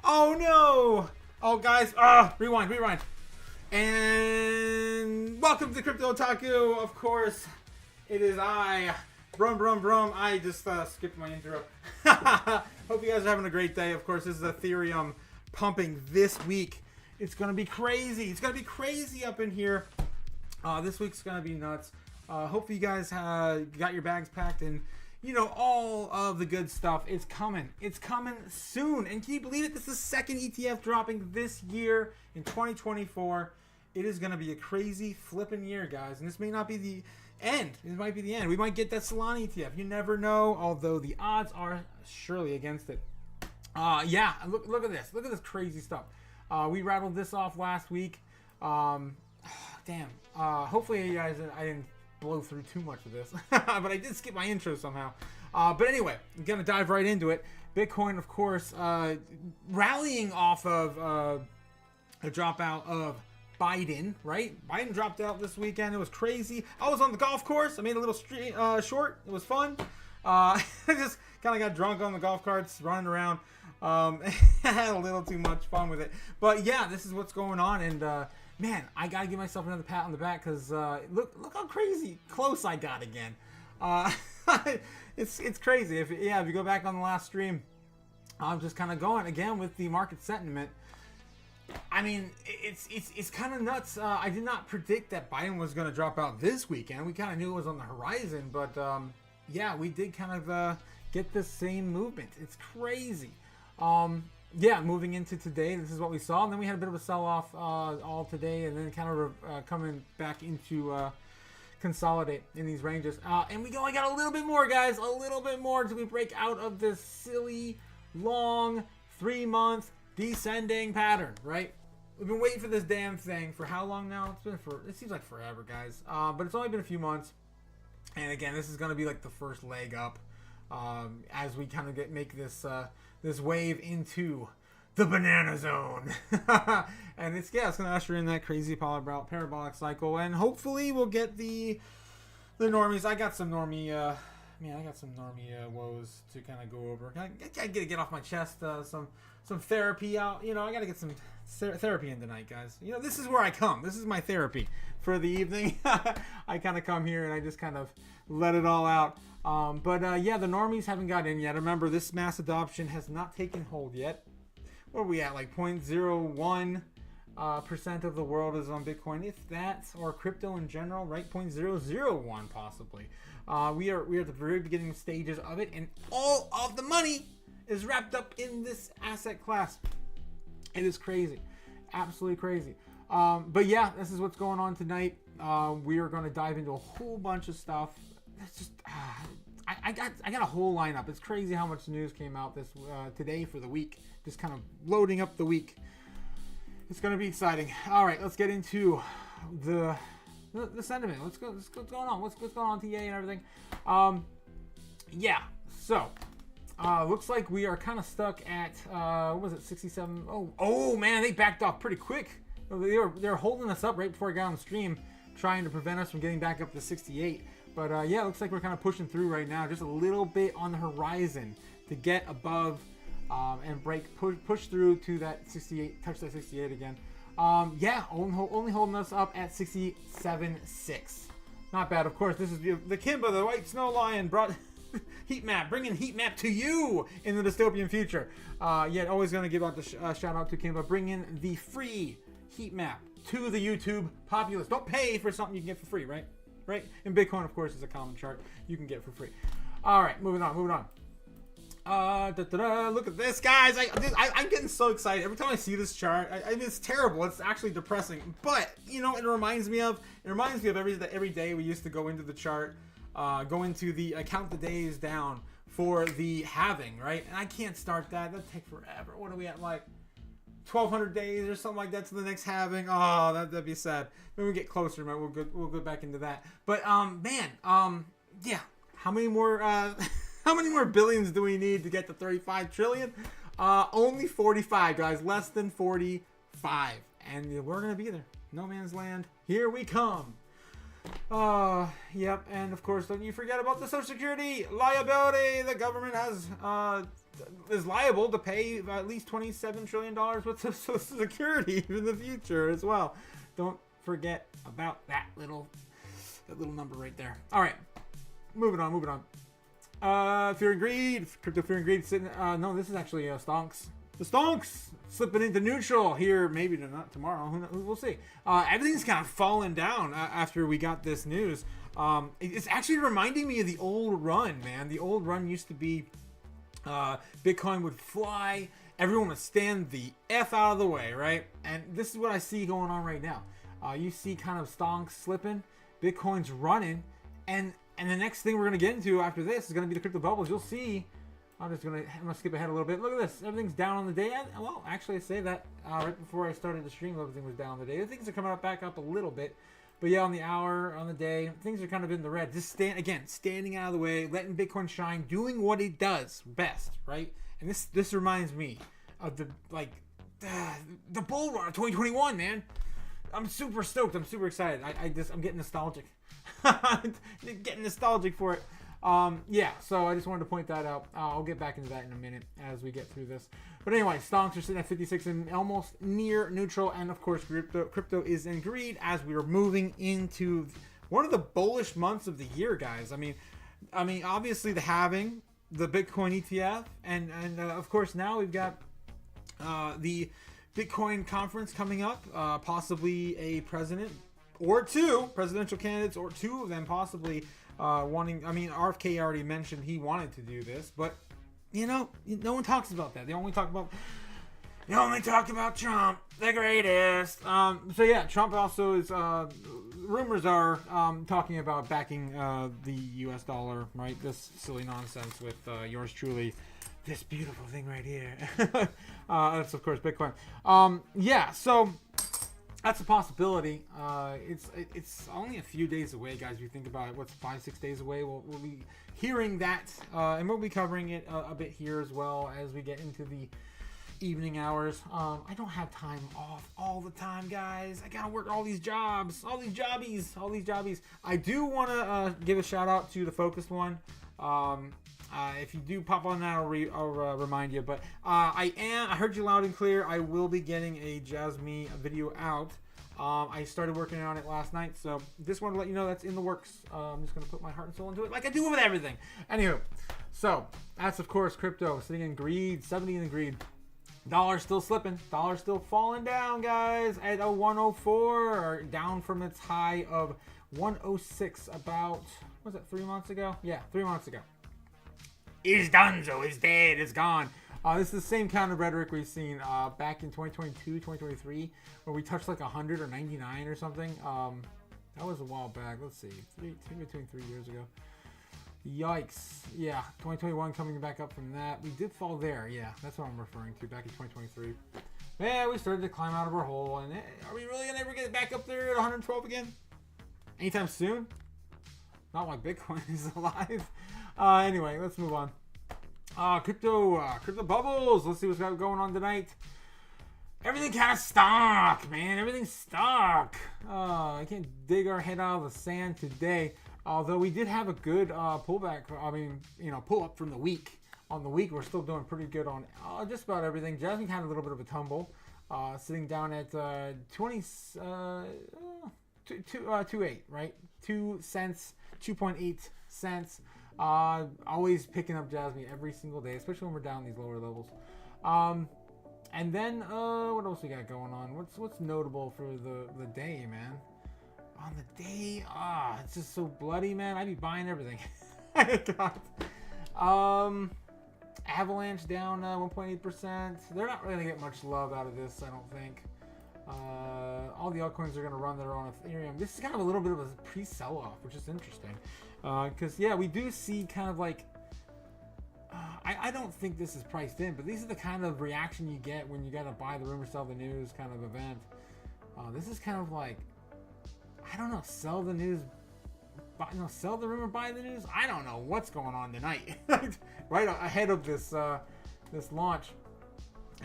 Oh no! Oh guys, rewind. And welcome to the Crypto Otaku. Of course, it is I, Brum. I just skipped my intro. Hope you guys are having a great day. Of course, this is ETEREUM pumping this week. It's gonna be crazy. It's gonna be crazy up in here. This week's gonna be nuts. Hopefully you guys got your bags packed and you know all of the good stuff. It's coming. It's coming soon. And can you believe it? This is the second ETF dropping this year in 2024. It is gonna be a crazy flipping year, guys. And this may not be the end. This might be the end. We might get that Solana ETF. You never know. Although the odds are surely against it. Yeah. Look at this. Look at this crazy stuff. We rattled this off last week. Damn. Hopefully you guys, I didn't blow through too much of this, but I did skip my intro somehow. But anyway, I'm gonna dive right into it. Bitcoin, of course, rallying off of a dropout of Biden, right? Biden dropped out this weekend. It was crazy. I was on the golf course. I made a little short. It was fun. I just kind of got drunk on the golf carts, running around. Had a little too much fun with it. But yeah, this is what's going on. And man, I gotta give myself another pat on the back because look how crazy close I got again. It's crazy. If you go back on the last stream, I'm just kind of going again with the market sentiment. I mean, it's kind of nuts. I did not predict that Biden was going to drop out this weekend. We kind of knew it was on the horizon, but yeah, we did kind of get the same movement. It's crazy. Yeah, moving into today, this is what we saw. And then we had a bit of a sell-off all today, and then kind of coming back into consolidate in these ranges. And we only got a little bit more, guys. A little bit more until we break out of this silly, long, 3-month descending pattern, right? We've been waiting for this damn thing for how long now? It seems like forever, guys. But it's only been a few months. And again, this is going to be like the first leg up as we kind of make this this wave into the banana zone. And it's going to usher in that crazy parabolic cycle, and hopefully we'll get the normies. I got some normie woes to kind of go over. I gotta get off my chest some therapy out. You know, I gotta get some therapy in tonight, guys. You know, this is where I come. This is my therapy for the evening. I kind of come here and I just kind of let it all out. But yeah, the normies haven't got in yet. Remember, this mass adoption has not taken hold yet. What are we at? Like 0.01% of the world is on Bitcoin, if that, or crypto in general, right? 0.001 possibly. We are at the very beginning stages of it, and all of the money is wrapped up in this asset class. It is crazy, absolutely crazy. But yeah, this is what's going on tonight. We are going to dive into a whole bunch of stuff. That's just I got a whole lineup. It's crazy how much news came out this today for the week. Just kind of loading up the week. It's going to be exciting. All right, let's get into the sentiment. What's going on? What's going on TA and everything? Yeah. So looks like we are kind of stuck at what was it, 67? Oh man, they backed off pretty quick. They're holding us up right before I got on the stream, trying to prevent us from getting back up to 68. But yeah, it looks like we're kind of pushing through right now, just a little bit on the horizon to get above and push through to that 68, touch that 68 again. Yeah, only holding us up at 67.6. Not bad. Of course, this is the Kimba, the white snow lion, brought heat map, bringing heat map to you in the dystopian future. Yet always going to give out the shout out to Kimba, bringing the free heat map to the YouTube populace. Don't pay for something you can get for free, right? Right? And Bitcoin, of course, is a common chart you can get for free. All right, moving on. Look at this, guys. I'm getting so excited every time I see this chart. I mean, it's terrible. It's actually depressing. But you know, it reminds me of every day we used to go into the chart, go into the count the days down for the halving, right? And I can't start that. That'd take forever. What are we at, like 1,200 days or something like that to the next halving? Oh, that'd be sad. When we get closer, man, we'll go back into that. But man, yeah. How many more billions do we need to get to 35 trillion? Only 45, guys. Less than 45, and we're gonna be there. No man's land. Here we come. Yep. And of course, don't you forget about the Social Security liability. The government has is liable to pay at least $27 trillion worth of Social Security in the future as well. Don't forget about that little number right there. All right, moving on. Fear and Greed, Crypto Fear and Greed sitting. No, this is actually Stonks. The Stonks slipping into neutral here. Maybe not tomorrow. We'll see. Everything's kind of fallen down after we got this news. It's actually reminding me of the old run, man. The old run used to be Bitcoin would fly. Everyone would stand the F out of the way, right? And this is what I see going on right now. You see kind of Stonks slipping. Bitcoin's running. And the next thing we're going to get into after this is going to be the crypto bubbles. You'll see. I'm going to skip ahead a little bit. Look at this. Everything's down on the day. Well, actually, I say that right before I started the stream, everything was down on the day. Things are coming back up a little bit. But yeah, on the hour, on the day, things are kind of in the red. Just standing out of the way, letting Bitcoin shine, doing what it does best, right? And this reminds me of the bull run of 2021, man. I'm super stoked. I'm super excited. I'm getting nostalgic. Getting nostalgic for it. Yeah, so I just wanted to point that out. I'll get back into that in a minute as we get through this. But anyway, Stonks are sitting at 56 and almost near neutral. And of course, crypto is in greed as we are moving into one of the bullish months of the year, guys. I mean, obviously the halving, the Bitcoin ETF, and of course now we've got the Bitcoin conference coming up, possibly a president or two presidential candidates or two of them possibly wanting. I mean, RFK already mentioned he wanted to do this, but no one talks about that. They only talk about Trump, the greatest. So yeah, Trump also is. Rumors are talking about backing the U.S. dollar, right? This silly nonsense with yours truly. This beautiful thing right here. That's of course Bitcoin. Yeah, so that's a possibility. It's only a few days away, guys. If you think about it, what's 5-6 days away? We'll be hearing that, and we'll be covering it a bit here as well as we get into the evening hours. I don't have time off all the time, guys. I gotta work all these jobs, all these jobbies. I do want to give a shout out to the focused one. If you do pop on that, I'll remind you. But I heard you loud and clear. I will be getting a Jasmine video out. I started working on it last night, so just wanted to let you know that's in the works. I'm just going to put my heart and soul into it like I do with everything. Anywho, so that's, of course, crypto sitting in greed, 70 in the greed. Dollar still slipping. Dollar still falling down, guys, at a 104, down from its high of 106 about, was it 3 months ago? Yeah, 3 months ago. It's donezo, it's dead, it's gone. This is the same kind of rhetoric we've seen back in 2022, 2023, where we touched like 100 or 99 or something. That was a while back. Let's see, between 3 years ago. Yikes. Yeah, 2021 coming back up from that. We did fall there. Yeah, that's what I'm referring to, back in 2023. Yeah, we started to climb out of our hole. And are we really going to ever get back up there at 112 again? Anytime soon? Not while Bitcoin is alive. Anyway, let's move on. Crypto bubbles. Let's see what's got going on tonight. Everything kind of stuck, man. Everything's stuck. I can't dig our head out of the sand today. Although we did have a good pullback. Pull up from the week. On the week, we're still doing pretty good on just about everything. Jasmine had a little bit of a tumble, sitting down at 2.8, right? 2 cents, 2.8 cents. Always picking up Jasmine every single day, especially when we're down these lower levels. And then what else we got going on? What's notable for the day, man? On the day, it's just so bloody, man. I'd be buying everything. Avalanche down 1.8%. They're not really gonna get much love out of this, I don't think. All the altcoins are gonna run their own Ethereum. This is kind of a little bit of a pre-sell-off, which is interesting. Because yeah, we do see kind of like I don't think this is priced in, but these are the kind of reaction you get when you gotta buy the rumor, sell the news kind of event. This is kind of like, I don't know, sell the news, sell the rumor, buy the news. I don't know what's going on tonight. Right ahead of this this launch.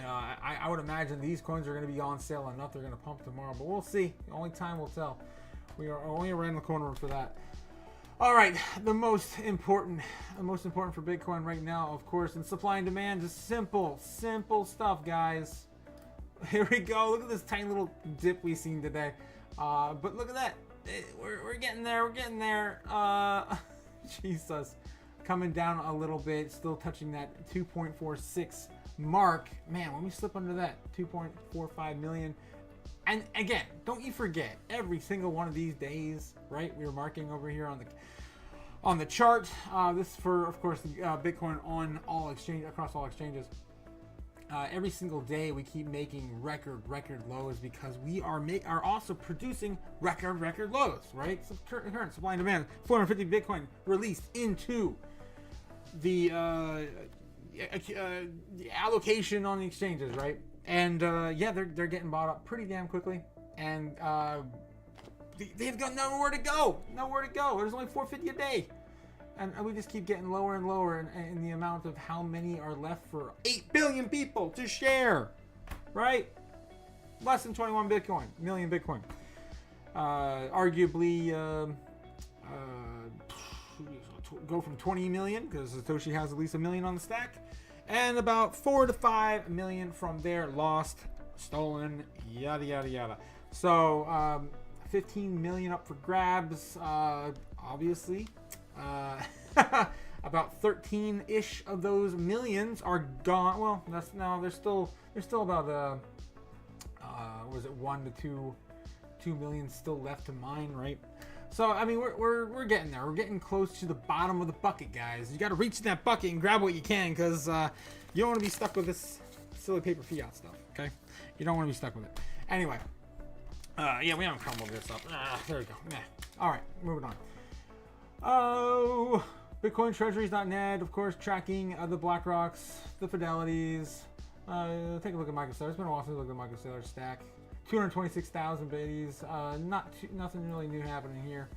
I would imagine these coins are going to be on sale enough. They're going to pump tomorrow, but we'll see. Only time will tell. We are only around the corner for that. All right, the most important for Bitcoin right now, of course, in supply and demand, just simple stuff, guys. Here we go. Look at this tiny little dip we've seen today. But look at that. We're getting there. We're getting there. Jesus. Coming down a little bit. Still touching that 2.46 mark. Man, when we slip under that 2.45 million. And again, don't you forget, every single one of these days, right? We were marking over here on the chart. This is for, of course, Bitcoin on all across all exchanges. Every single day we keep making record lows because we are also producing record lows, right? So current supply and demand, 450 Bitcoin released into the allocation on the exchanges, right? And yeah, they're getting bought up pretty damn quickly, and they've got nowhere to go. There's only 450 a day. And we just keep getting lower and lower in the amount of how many are left for 8 billion people to share, right? Less than 21 million Bitcoin. Arguably, go from 20 million, because Satoshi has at least 1 million on the stack, and about 4 to 5 million from there lost, stolen, yada, yada, yada. So, 15 million up for grabs, obviously. About 13-ish of those millions are gone. Well, there's still about was it 1 to 2 million still left to mine, right? So I mean, we're getting there. We're getting close to the bottom of the bucket, guys. You got to reach in that bucket and grab what you can, because you don't want to be stuck with this silly paper fiat stuff. Okay, you don't want to be stuck with it. Anyway, yeah, we haven't crumbled this up. There we go. Nah. All right, moving on. Oh, BitcoinTreasuries.net, of course, tracking the BlackRocks, the Fidelities. Take a look at MicroStrategy. It's been a while since I looked at MicroStrategy stack. 226,000 biddies. Nothing really new happening here.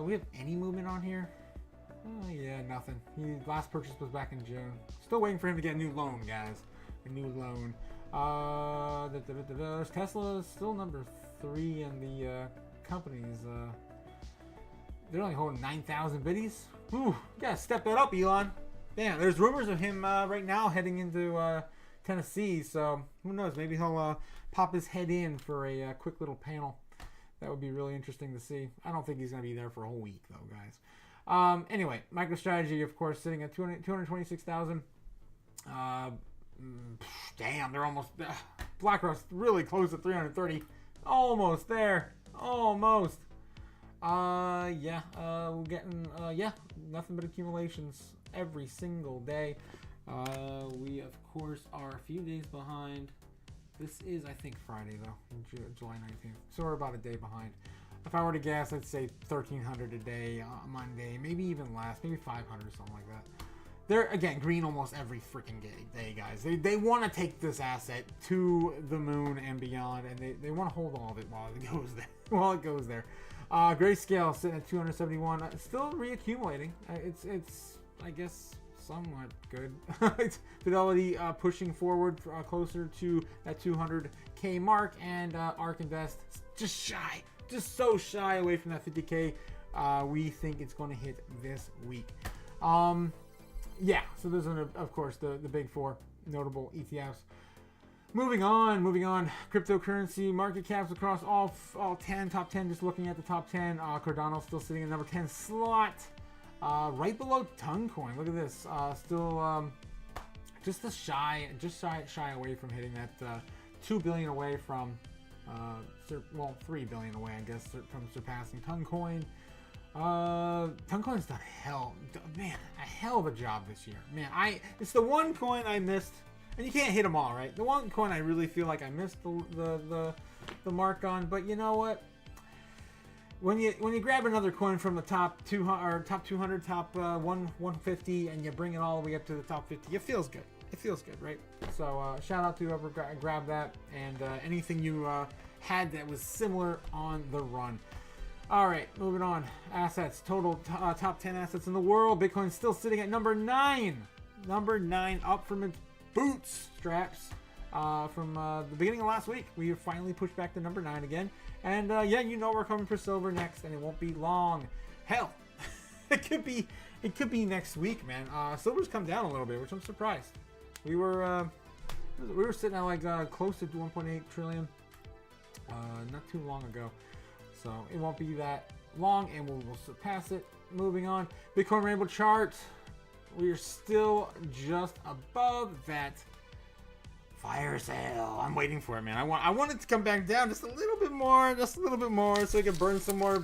We have any movement on here? Yeah, nothing. Last purchase was back in June. Still waiting for him to get a new loan, guys. A new loan. Tesla is still number 3 in the companies. They're only holding 9,000 biddies. Ooh, you gotta step that up, Elon. Damn, there's rumors of him right now heading into Tennessee, so who knows? Maybe he'll pop his head in for a quick little panel. That would be really interesting to see. I don't think he's gonna be there for a whole week, though, guys. Anyway, MicroStrategy, of course, sitting at 226,000. Damn, they're almost... BlackRock's really close to 330. Almost there. Almost. Yeah, we're getting, yeah, nothing but accumulations every single day. We, of course, are a few days behind. This is, I think, Friday, though, July 19th. So we're about a day behind. If I were to guess, I'd say 1,300 a day on Monday, maybe even less, maybe 500 or something like that. They're, again, green almost every freaking day, guys. They want to take this asset to the moon and beyond, and they want to hold all of it while it goes there. Grayscale sitting at 271, still reaccumulating. It's I guess somewhat good. Fidelity pushing forward closer to that 200k mark, and ARK Invest just so shy away from that 50k. We think it's going to hit this week. Yeah, so those are, of course, the big 4 notable ETFs. Moving on. Cryptocurrency market caps across all 10, top 10. Just looking at the top 10, Cardano still sitting in number 10 slot, right below Toncoin. Look at this, still just shy away from hitting that 2 billion away from, 3 billion away, I guess, from surpassing Toncoin. Toncoin's done a hell of a job this year, man. It's the one coin I missed. And you can't hit them all, right? The one coin I really feel like I missed the mark on, but you know what? When you grab another coin from the top 200 or top 200, top 150, and you bring it all the way up to the top 50, it feels good. It feels good, right? So shout out to whoever grabbed that, and anything you had that was similar on the run. All right, moving on. Assets, total top 10 assets in the world. Bitcoin's still sitting at number 9. Number 9, up from its bootstraps from the beginning of last week. We finally pushed back to number 9 again, and yeah, you know we're coming for silver next, and it won't be long. Hell, it could be next week, man. Silver's come down a little bit, which I'm surprised. We were sitting at like close to 1.8 trillion not too long ago, so it won't be that long, and we'll surpass it. Moving on, Bitcoin Rainbow chart. We are still just above that fire sale. I'm waiting for it, man. I want it to come back down just a little bit more, so we can burn some more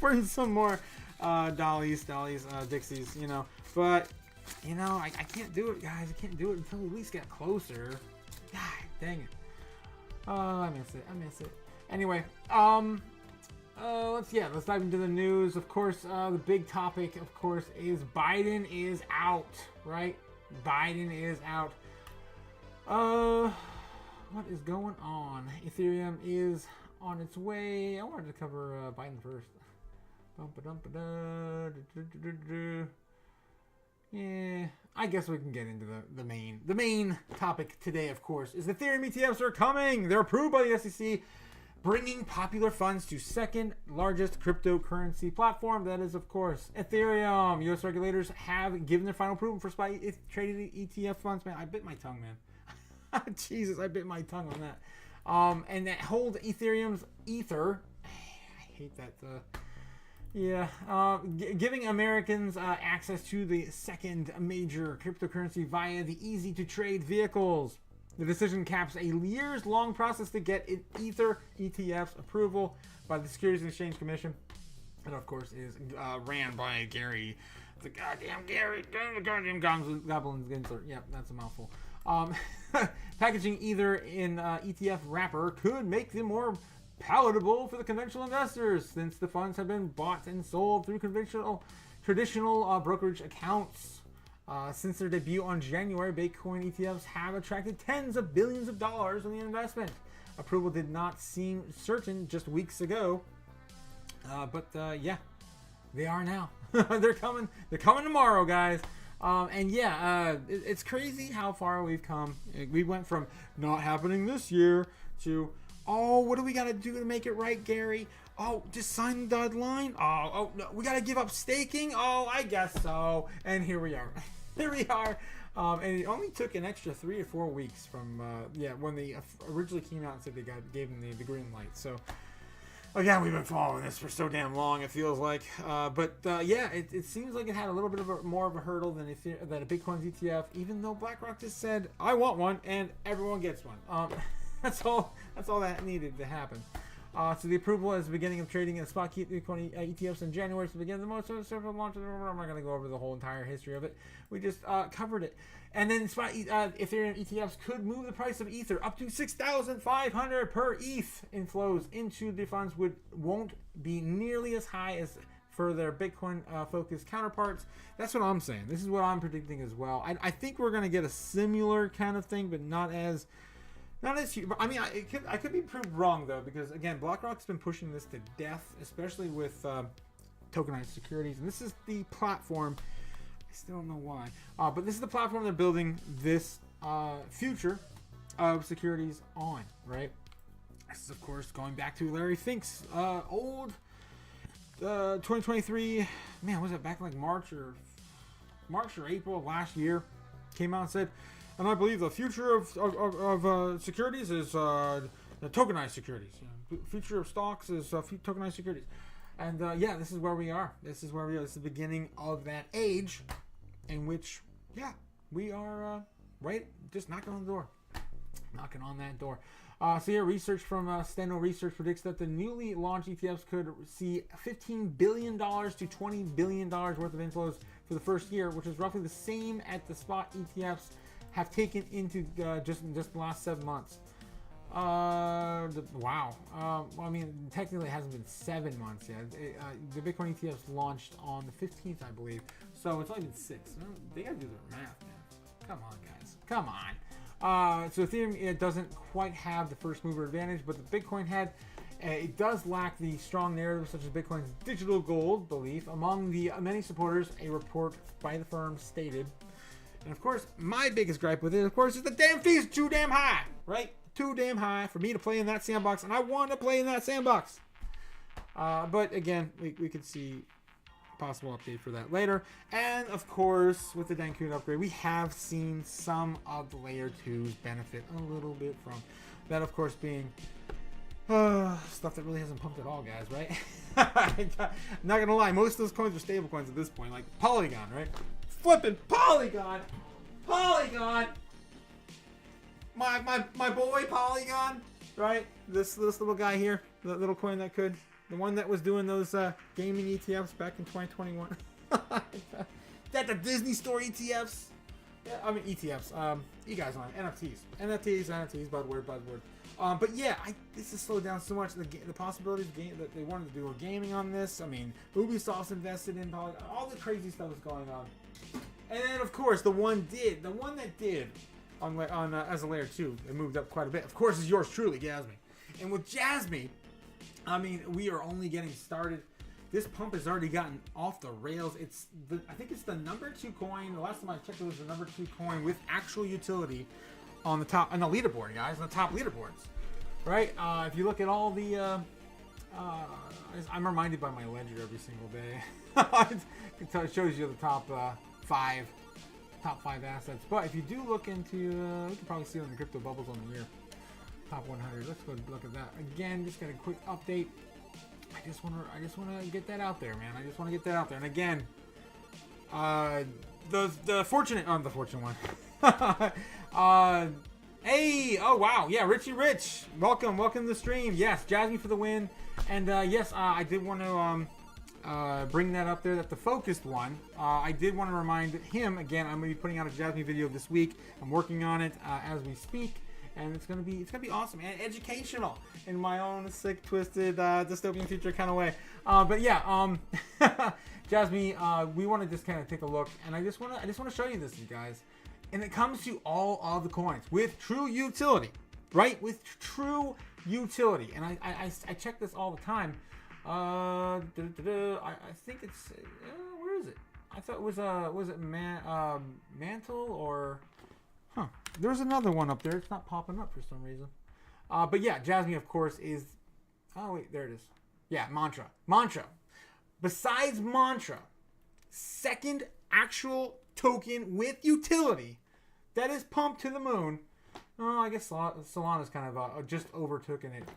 burn some more dollies, Dixies, you know. But you know, I can't do it, guys. I can't do it until we at least get closer. God dang it. Oh, I miss it. Anyway, let's dive into the news. Of course, the big topic, of course, is Biden is out, right? Biden is out. What is going on? Ethereum is on its way. I wanted to cover Biden first. Yeah, I guess we can get into the main topic today, of course, is Ethereum ETFs are coming. They're approved by the SEC, bringing popular funds to second largest cryptocurrency platform. That is, of course, Ethereum. U.S. regulators have given their final approval for spot traded ETF funds. Man, I bit my tongue, man. Jesus, I bit my tongue on that. And that hold Ethereum's Ether. I hate that. Giving Americans access to the second major cryptocurrency via the easy-to-trade vehicles. The decision caps a years-long process to get an Ether ETF's approval by the Securities and Exchange Commission. And, of course, is ran by Gary, the goddamn Goblin Ginsler. Yep, that's a mouthful. Packaging Ether in ETF wrapper could make them more palatable for the conventional investors, since the funds have been bought and sold through traditional brokerage accounts. Since their debut on January, Bitcoin ETFs have attracted tens of billions of dollars in the investment. Approval did not seem certain just weeks ago, but they are now. They're coming tomorrow, guys. It's crazy how far we've come. We went from not happening this year to, oh, what do we got to do to make it right, Gary? Oh, just sign the dotted line? Oh, no, we got to give up staking? Oh, I guess so. And here we are. Here we are. And it only took an extra 3 or 4 weeks from, when they originally came out and said they gave them the green light. So, again, we've been following this for so damn long, it feels like. It seems like it had a little bit of more of a hurdle than a Bitcoin's ETF, even though BlackRock just said, I want one, and everyone gets one. That's all that needed to happen. So the approval is the beginning of trading in spot Bitcoin ETFs in January. So begin the most several launches. I'm not going to go over the whole entire history of it. We just covered it. And then spot Ethereum ETFs could move the price of Ether up to 6,500 per ETH. Inflows into the funds won't be nearly as high as for their Bitcoin focused counterparts. That's what I'm saying. This is what I'm predicting as well. I think we're going to get a similar kind of thing, but not as huge. I mean, I could be proved wrong, though, because, again, BlackRock's been pushing this to death, especially with tokenized securities. And this is the platform. I still don't know why. But this is the platform they're building this future of securities on, right? This is, of course, going back to Larry Fink's old 2023. Man, was it back in like March or April of last year? Came out and said, and I believe the future of securities is the tokenized securities. You know, future of stocks is tokenized securities. And this is where we are. This is the beginning of that age in which, we are right, just knocking on the door. Knocking on that door. Research from Steno Research predicts that the newly launched ETFs could see $15 billion to $20 billion worth of inflows for the first year, which is roughly the same as the spot ETFs have taken into just the last 7 months. Wow. I mean, technically it hasn't been 7 months yet. The Bitcoin ETFs launched on the 15th, I believe. So it's only been 6. They gotta do their math, man. Come on, guys. Come on. So Ethereum, it doesn't quite have the first mover advantage, but the Bitcoin had. It does lack the strong narrative such as Bitcoin's digital gold belief. Among the many supporters, a report by the firm stated. And of course, my biggest gripe with it, of course, is the damn fee's too damn high, right? Too damn high for me to play in that sandbox, and I want to play in that sandbox. But again, we could see possible update for that later. And of course, with the Dankun upgrade, we have seen some of the layer 2s benefit a little bit from that, of course, being stuff that really hasn't pumped at all, guys, right? Not gonna lie, most of those coins are stable coins at this point, like Polygon, right? Flipping Polygon! Polygon! My boy Polygon, right? This little guy here, the little coin that could, the one that was doing those gaming ETFs back in 2021. That the Disney Store ETFs. Yeah, I mean ETFs. You guys on NFTs, buzzword. But yeah, this has slowed down so much. The possibilities that they wanted to do a gaming on this. I mean, Ubisoft's invested in Polygon. All the crazy stuff is going on. And then of course the one that did on as a layer 2, it moved up quite a bit. Of course, is yours truly, Jasmine. And with Jasmine, I mean, we are only getting started. This pump has already gotten off the rails. I think it's the number 2 coin. The last time I checked, it was the number 2 coin with actual utility on the top, on the leaderboard, guys, on the top leaderboards, right? If you look at all the, I'm reminded by my ledger every single day. It shows you the top 5 assets. But if you do look into, you can probably see it on the crypto bubbles on the year. Top 100. Let's go look at that again. Just got a quick update. I just want to get that out there, man. I just want to get that out there. And again, the fortunate one. Hey, oh wow, yeah, Richie Rich, welcome to the stream. Yes, Jasmine for the win. And yes, I did want to bring that up there. That the focused one. I did want to remind him again. I'm gonna be putting out a Jasmine video this week. I'm working on it as we speak. And it's gonna be awesome and educational in my own sick, twisted, dystopian future kind of way. But yeah, Jasmine, we want to just kind of take a look, and I just want to show you this, you guys. And it comes to all of the coins with true utility, right? With true utility, and I check this all the time. I think it's where is it? I thought it was it mantle or. Huh. There's another one up there. It's not popping up for some reason. But yeah, Jasmine, of course, is... Oh, wait. There it is. Yeah, Mantra. Besides Mantra, second actual token with utility that is pumped to the moon. Oh, I guess Solana's kind of just overtaken it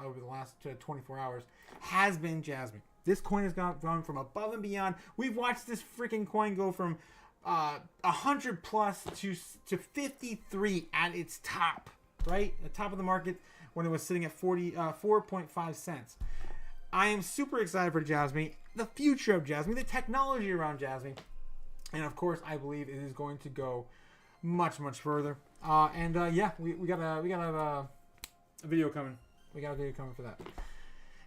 over the last 24 hours. Has been Jasmine. This coin has gone from above and beyond. We've watched this freaking coin go from... 100 plus to 53 at its top, right? The top of the market when it was sitting at 4.5 cents. I am super excited for Jasmine, the future of Jasmine, the technology around Jasmine, and of course, I believe it is going to go much further. Yeah, we got a video coming. We got a video coming for that.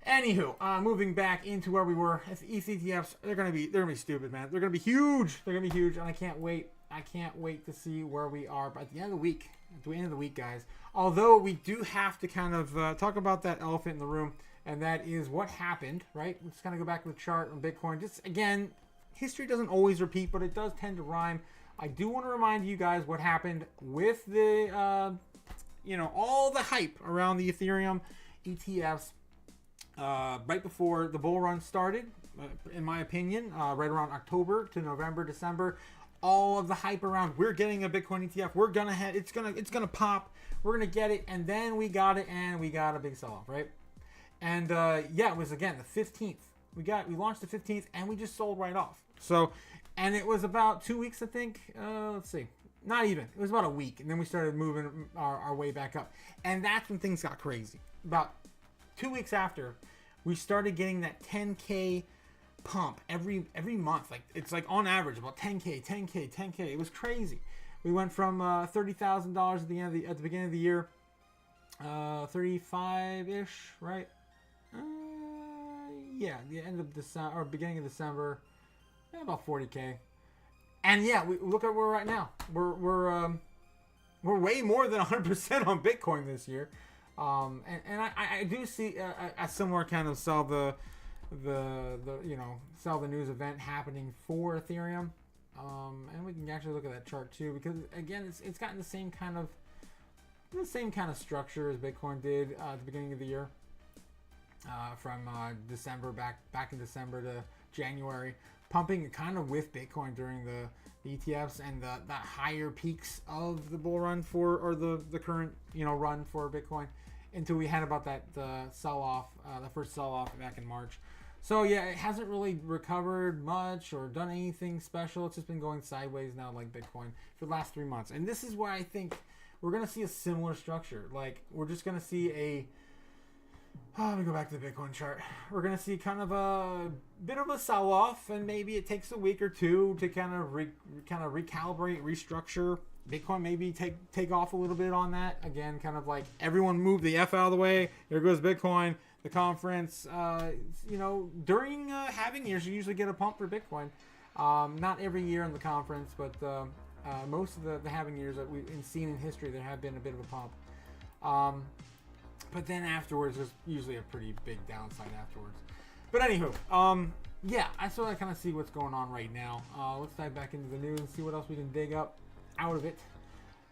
Anywho, moving back into where we were, ETFs, they're gonna be stupid, man. They're gonna be huge. And I can't wait. To see where we are by the end of the week, guys. Although we do have to kind of talk about that elephant in the room, and that is what happened, right? Let's kind of go back to the chart on Bitcoin. Just again, history doesn't always repeat, but it does tend to rhyme. I do want to remind you guys what happened with the, all the hype around the Ethereum ETFs. Right before the bull run started, in my opinion, right around October to November, December, all of the hype around we're getting a Bitcoin ETF, we're gonna have it's gonna pop, we're gonna get it, and then we got it, and we got a big sell-off, right? And yeah, it was again the 15th. We launched the 15th, and we just sold right off. So, and it was about 2 weeks, I think. Let's see. Not even. It was about a week, and then we started moving our way back up, and that's when things got crazy. About 2 weeks after, we started getting that 10K pump every month. Like it's like on average about 10K. It was crazy. We went from $30,000 at the beginning of the year, 35-ish, right? Yeah, the end of December or beginning of December, about 40K. And yeah, we look at where we're at now. We're way more than 100% on Bitcoin this year. And I do see a similar kind of sell the news event happening for Ethereum, and we can actually look at that chart too, because again it's gotten the same kind of structure as Bitcoin did at the beginning of the year, from December back in December January, pumping kind of with Bitcoin during the ETFs and the higher peaks of the bull run or the current run for Bitcoin, until we had about that sell off, the first sell off back in March. So yeah, it hasn't really recovered much or done anything special. It's just been going sideways now, like Bitcoin, for the last 3 months. And this is why I think we're gonna see a similar structure. Like, we're just gonna see let me go back to the Bitcoin chart. We're going to see kind of a bit of a sell-off, and maybe it takes a week or two to kind of recalibrate, restructure. Bitcoin maybe take off a little bit on that. Again, kind of like everyone move the F out of the way. There goes Bitcoin. The conference, during halving years, you usually get a pump for Bitcoin. Not every year in the conference, but most of the halving years that we've seen in history, there have been a bit of a pump. But then afterwards, there's usually a pretty big downside afterwards. But anywho, yeah, I sort of kind of see what's going on right now. Let's dive back into the news and see what else we can dig up out of it.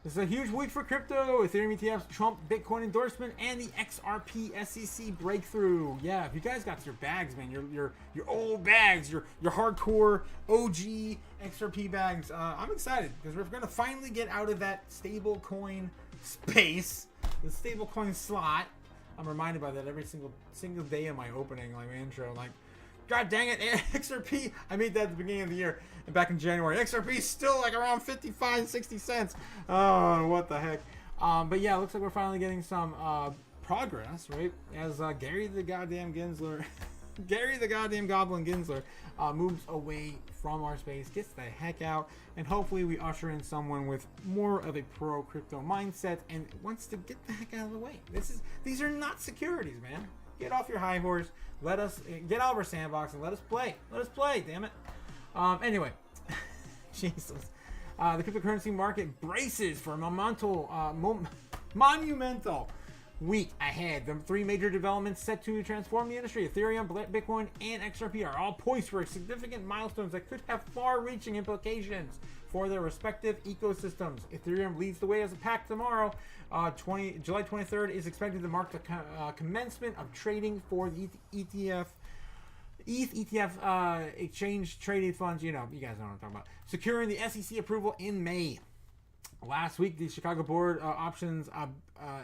This is a huge week for crypto. Ethereum ETFs, Trump Bitcoin endorsement, and the XRP SEC breakthrough. Yeah, if you guys got your bags, man, your old bags, your hardcore OG XRP bags, I'm excited because we're gonna finally get out of that stable coin space. The stablecoin slot. I'm reminded by that every single day of my opening, like my intro. Like, God dang it, XRP. I made that at the beginning of the year, and back in January. XRP is still like around 55, 60 cents. Oh, what the heck. But yeah, it looks like we're finally getting some progress, right? As Gary the goddamn Gensler, Gary the goddamn Goblin Gensler moves away from our space, gets the heck out, and hopefully we usher in someone with more of a pro crypto mindset and wants to get the heck out of the way. These are not securities, man. Get off your high horse. Let us get out of our sandbox and let us play. Let us play, damn it. Anyway, Jesus. The cryptocurrency market braces for a monumental week ahead. The three major developments set to transform the industry, Ethereum, Bitcoin, and XRP, are all poised for significant milestones that could have far-reaching implications for their respective ecosystems. Ethereum leads the way as a pack tomorrow. July 23rd is expected to mark the commencement of trading for the ETF exchange traded funds. You guys know what I'm talking about. Securing the SEC approval in May. Last week, the Chicago Board Options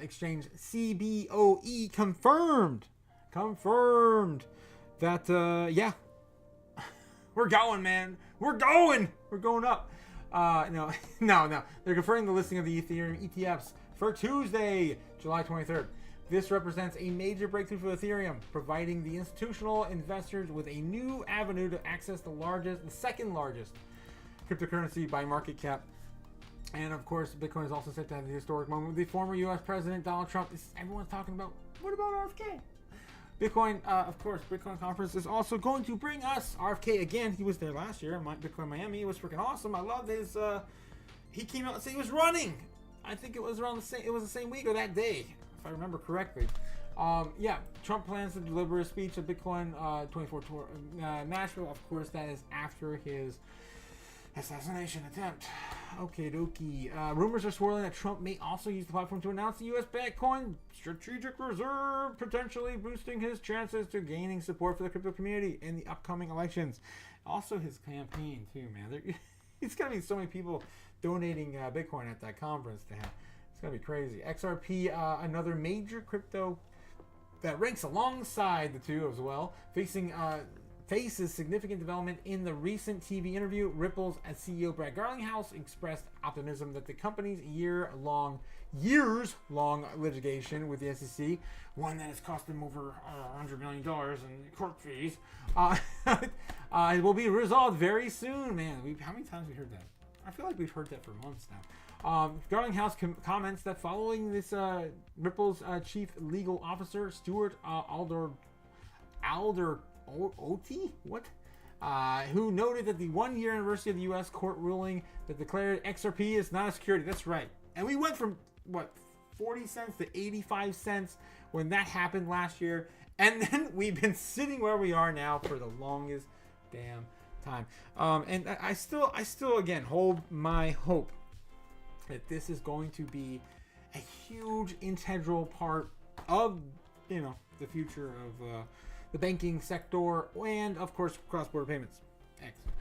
Exchange CBOE confirmed that yeah, we're going, man. We're going up. No. They're confirming the listing of the Ethereum ETFs for Tuesday, July 23rd. This represents a major breakthrough for Ethereum, providing the institutional investors with a new avenue to access the second largest cryptocurrency by market cap. And of course, Bitcoin is also set to have the historic moment with the former U.S. President Donald Trump. Everyone's talking about, what about RFK? Bitcoin, of course, Bitcoin conference is also going to bring us RFK again. He was there last year, Bitcoin Miami. It was freaking awesome. I love his. He came out and said he was running. I think it was around the same. It was the same week or that day, if I remember correctly. Yeah, Trump plans to deliver a speech at Bitcoin 24 tour Nashville. Of course, that is after his assassination attempt. Okay, dokie. Rumors are swirling that Trump may also use the platform to announce the U.S. Bitcoin strategic reserve, potentially boosting his chances to gaining support for the crypto community in the upcoming elections. Also, his campaign too, man. It's gonna be so many people donating Bitcoin at that conference to him. It's gonna be crazy. XRP, another major crypto that ranks alongside the two as well, faces significant development. In the recent TV interview, Ripple's CEO Brad Garlinghouse expressed optimism that the company's years-long litigation with the SEC, one that has cost them over $100 million in court fees, will be resolved very soon. Man, how many times have we heard that? I feel like we've heard that for months now. Garlinghouse comments that following this, Ripple's chief legal officer, Stuart Oti? What? Who noted that the 1-year anniversary of the U.S. court ruling that declared XRP is not a security. That's right. And we went from, 40 cents to 85 cents when that happened last year. And then we've been sitting where we are now for the longest damn time. And I still, again, hold my hope that this is going to be a huge integral part of, the future of the banking sector, and of course cross-border payments. Excellent.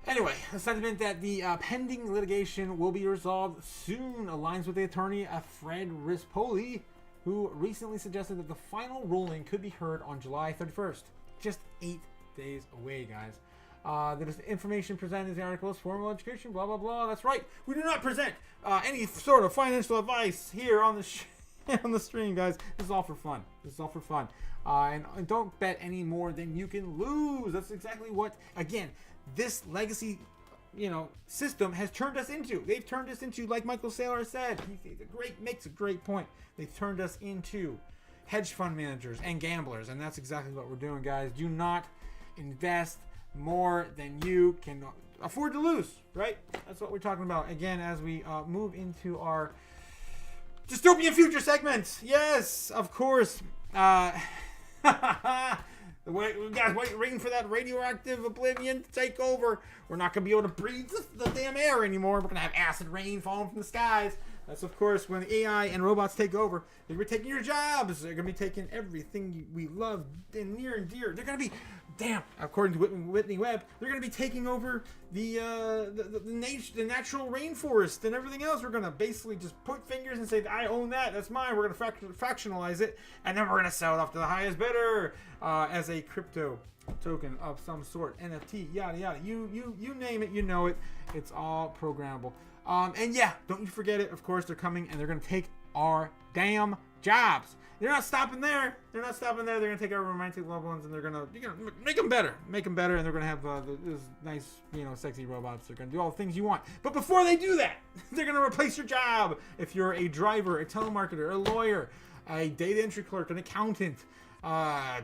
Anyway, the sentiment that the pending litigation will be resolved soon aligns with the attorney Fred Rispoli, who recently suggested that the final ruling could be heard on July 31st. Just 8 days away, guys. The information presented in the article is formal education, blah, blah, blah. That's right. We do not present any sort of financial advice here on the on the stream, guys. This is all for fun. This is all for fun. And don't bet any more than you can lose. That's exactly what, again, this legacy, system has turned us into. They've turned us into, like Michael Saylor said, he makes a great point. They've turned us into hedge fund managers and gamblers, and that's exactly what we're doing, guys. Do not invest more than you can afford to lose, right? That's what we're talking about. Again, as we move into our dystopian future segment. Yes, of course. Guys, waiting for that radioactive oblivion to take over. We're not going to be able to breathe the damn air anymore. We're going to have acid rain falling from the skies. That's, of course, when AI and robots take over. They're going to be taking your jobs. They're going to be taking everything we love and near and dear. They're going to be, according to Whitney Webb, they're going to be taking over the natural rainforest and everything else. We're going to basically just put fingers and say, I own that. That's mine. We're going to fractionalize it. And then we're going to sell it off to the highest bidder as a crypto token of some sort. NFT, yada, yada. You name it, you know it. It's all programmable. And yeah, don't you forget it. Of course, they're coming and they're going to take our damn jobs. They're not stopping there. They're going to take our romantic loved ones and they're going to make them better. Make them better, and they're going to have those nice, sexy robots. They're going to do all the things you want. But before they do that, they're going to replace your job. If you're a driver, a telemarketer, a lawyer, a data entry clerk, an accountant,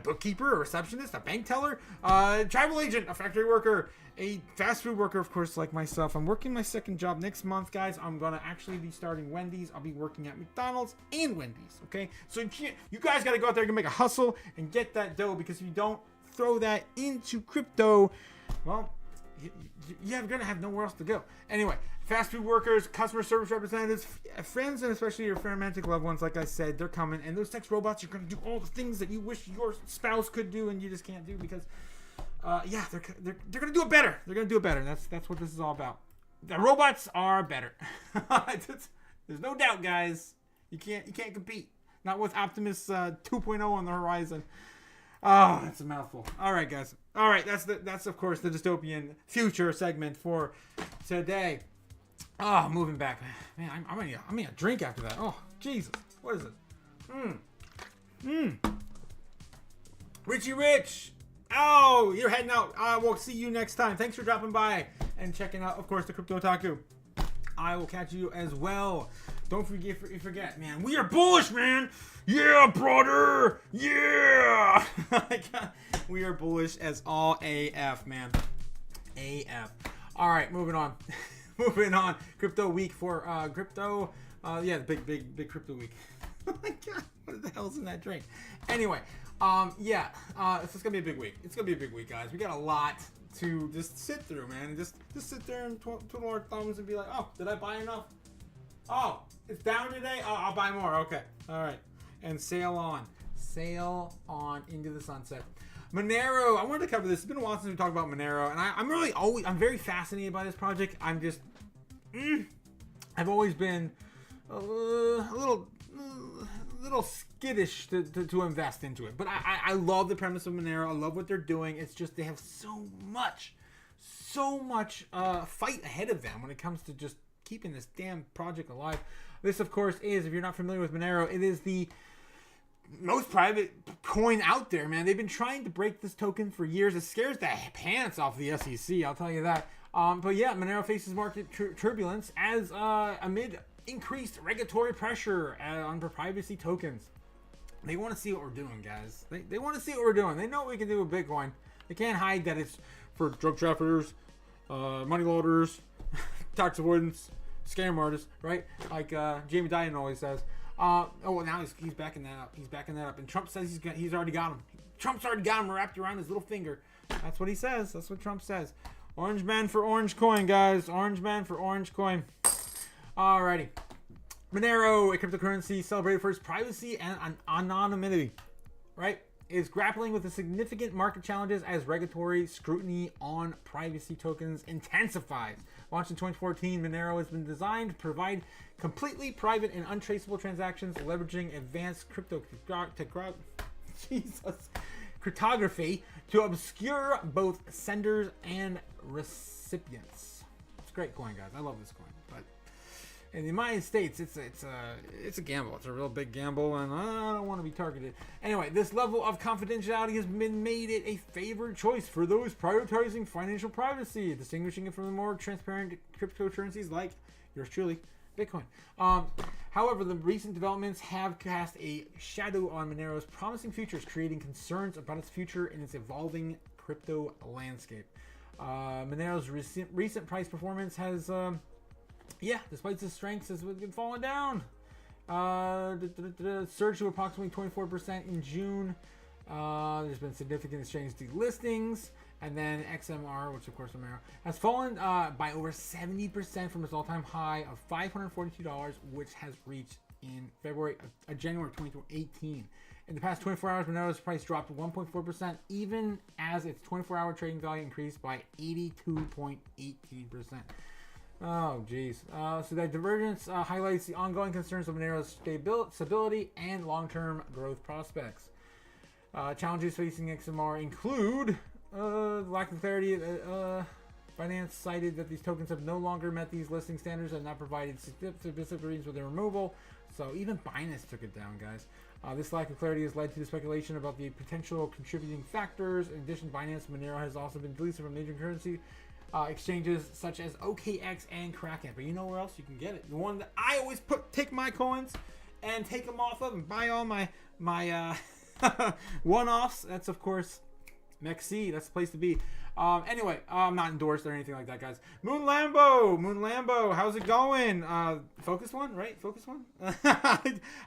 bookkeeper, a receptionist, a bank teller, travel agent, a factory worker, a fast food worker, of course, like myself. I'm working my second job next month, guys. I'm gonna actually be starting Wendy's. I'll be working at McDonald's and Wendy's, okay? So you guys gotta go out there and make a hustle and get that dough, because if you don't throw that into crypto, well, you're gonna have nowhere else to go. Anyway, fast food workers, customer service representatives, friends, and especially your romantic loved ones, like I said, they're coming. And those sex robots are gonna do all the things that you wish your spouse could do and you just can't do, because they're gonna do it better. They're gonna do it better. That's what this is all about. The robots are better. There's no doubt, guys. You can't compete. Not with Optimus 2.0 on the horizon. Oh, that's a mouthful. All right, guys. All right, that's of course the dystopian future segment for today. Oh, moving back, man. I'm gonna drink after that. Oh, Jesus, what is it? Richie Rich. Oh, you're heading out. I will see you next time. Thanks for dropping by and checking out, of course, the Crypto Otaku. I will catch you as well. Don't forget, man. We are bullish, man. Yeah, brother. Yeah. We are bullish as all AF, man. AF. All right, moving on. Moving on. Crypto week for crypto. Yeah, the big crypto week. Oh my God, what the hell's in that drink? Anyway, it's gonna be a big week. It's gonna be a big week, guys. We got a lot to just sit through, man. Just sit there and twiddle our thumbs and be like, oh, did I buy enough? Oh, it's down today? Oh, I'll buy more. Okay. All right. And sail on into the sunset. Monero, I wanted to cover this. It's been a while since we talked about Monero, and I'm very fascinated by this project. I'm just, I've always been a little skittish to invest into it. But I love the premise of Monero. I love what they're doing. It's just they have so much fight ahead of them when it comes to just keeping this damn project alive. This, of course, is, if you're not familiar with Monero, it is the most private coin out there, man. They've been trying to break this token for years. It scares the pants off the SEC, I'll tell you that. But yeah, Monero faces market turbulence as amid increased regulatory pressure on privacy tokens. They want to see what we're doing, guys. They want to see what we're doing. They know what we can do with Bitcoin. They can't hide that it's for drug traffickers, money launderers, tax avoidance, scam artists, right? Like Jamie Dimon always says. Now he's backing that up. He's backing that up. And Trump says he's already got him. Trump's already got him wrapped around his little finger. That's what he says. That's what Trump says. Orange man for orange coin, guys. Orange man for orange coin. Alrighty. Monero, a cryptocurrency celebrated for its privacy and anonymity. Right? is grappling with the significant market challenges as regulatory scrutiny on privacy tokens intensifies. Launched in 2014, Monero has been designed to provide completely private and untraceable transactions, leveraging advanced cryptography to obscure both senders and recipients. It's a great coin, guys. I love this coin, but in the United States, it's a gamble. It's a real big gamble, and I don't want to be targeted. Anyway, this level of confidentiality has been made it a favored choice for those prioritizing financial privacy, distinguishing it from the more transparent cryptocurrencies like yours truly, Bitcoin. However, the recent developments have cast a shadow on Monero's promising futures, creating concerns about its future in its evolving crypto landscape. Monero's recent price performance has despite its strengths, has been falling down. Surged to approximately 24% in June. There's been significant exchange delistings. And then XMR, which of course Monero, has fallen by over 70% from its all-time high of $542, which has reached in January 2018. In the past 24 hours, Monero's price dropped 1.4%, even as its 24-hour trading value increased by 82.18%. Oh, geez. So that divergence highlights the ongoing concerns of Monero's stability and long-term growth prospects. Challenges facing XMR include lack of clarity. Binance cited that these tokens have no longer met these listing standards and not provided specific reasons for their removal. So even Binance took it down, guys. This lack of clarity has led to the speculation about the potential contributing factors. In addition, Binance Monero has also been delisted from major currency exchanges such as OKX and Kraken. But you know where else you can get it? The one that I always take my coins and take them off of and buy all my one-offs. That's of course MEXC. That's the place to be. Anyway, I'm not endorsed or anything like that, guys. Moon Lambo, how's it going? Focus one, right? Focus one.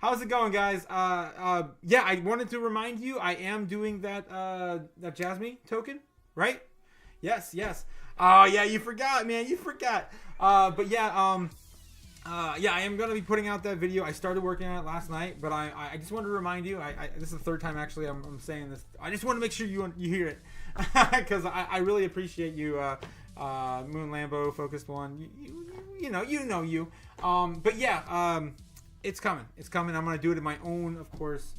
How's it going, guys? Yeah, I wanted to remind you, I am doing that Jasmine token, right? Yes. Oh yeah, you forgot, man. You forgot. But yeah, I am gonna be putting out that video. I started working on it last night, but I just wanted to remind you. This is the third time actually I'm saying this. I just want to make sure you hear it because I really appreciate you, Moon Lambo, Focused One. You know. But yeah, it's coming. I'm gonna do it in my own, of course.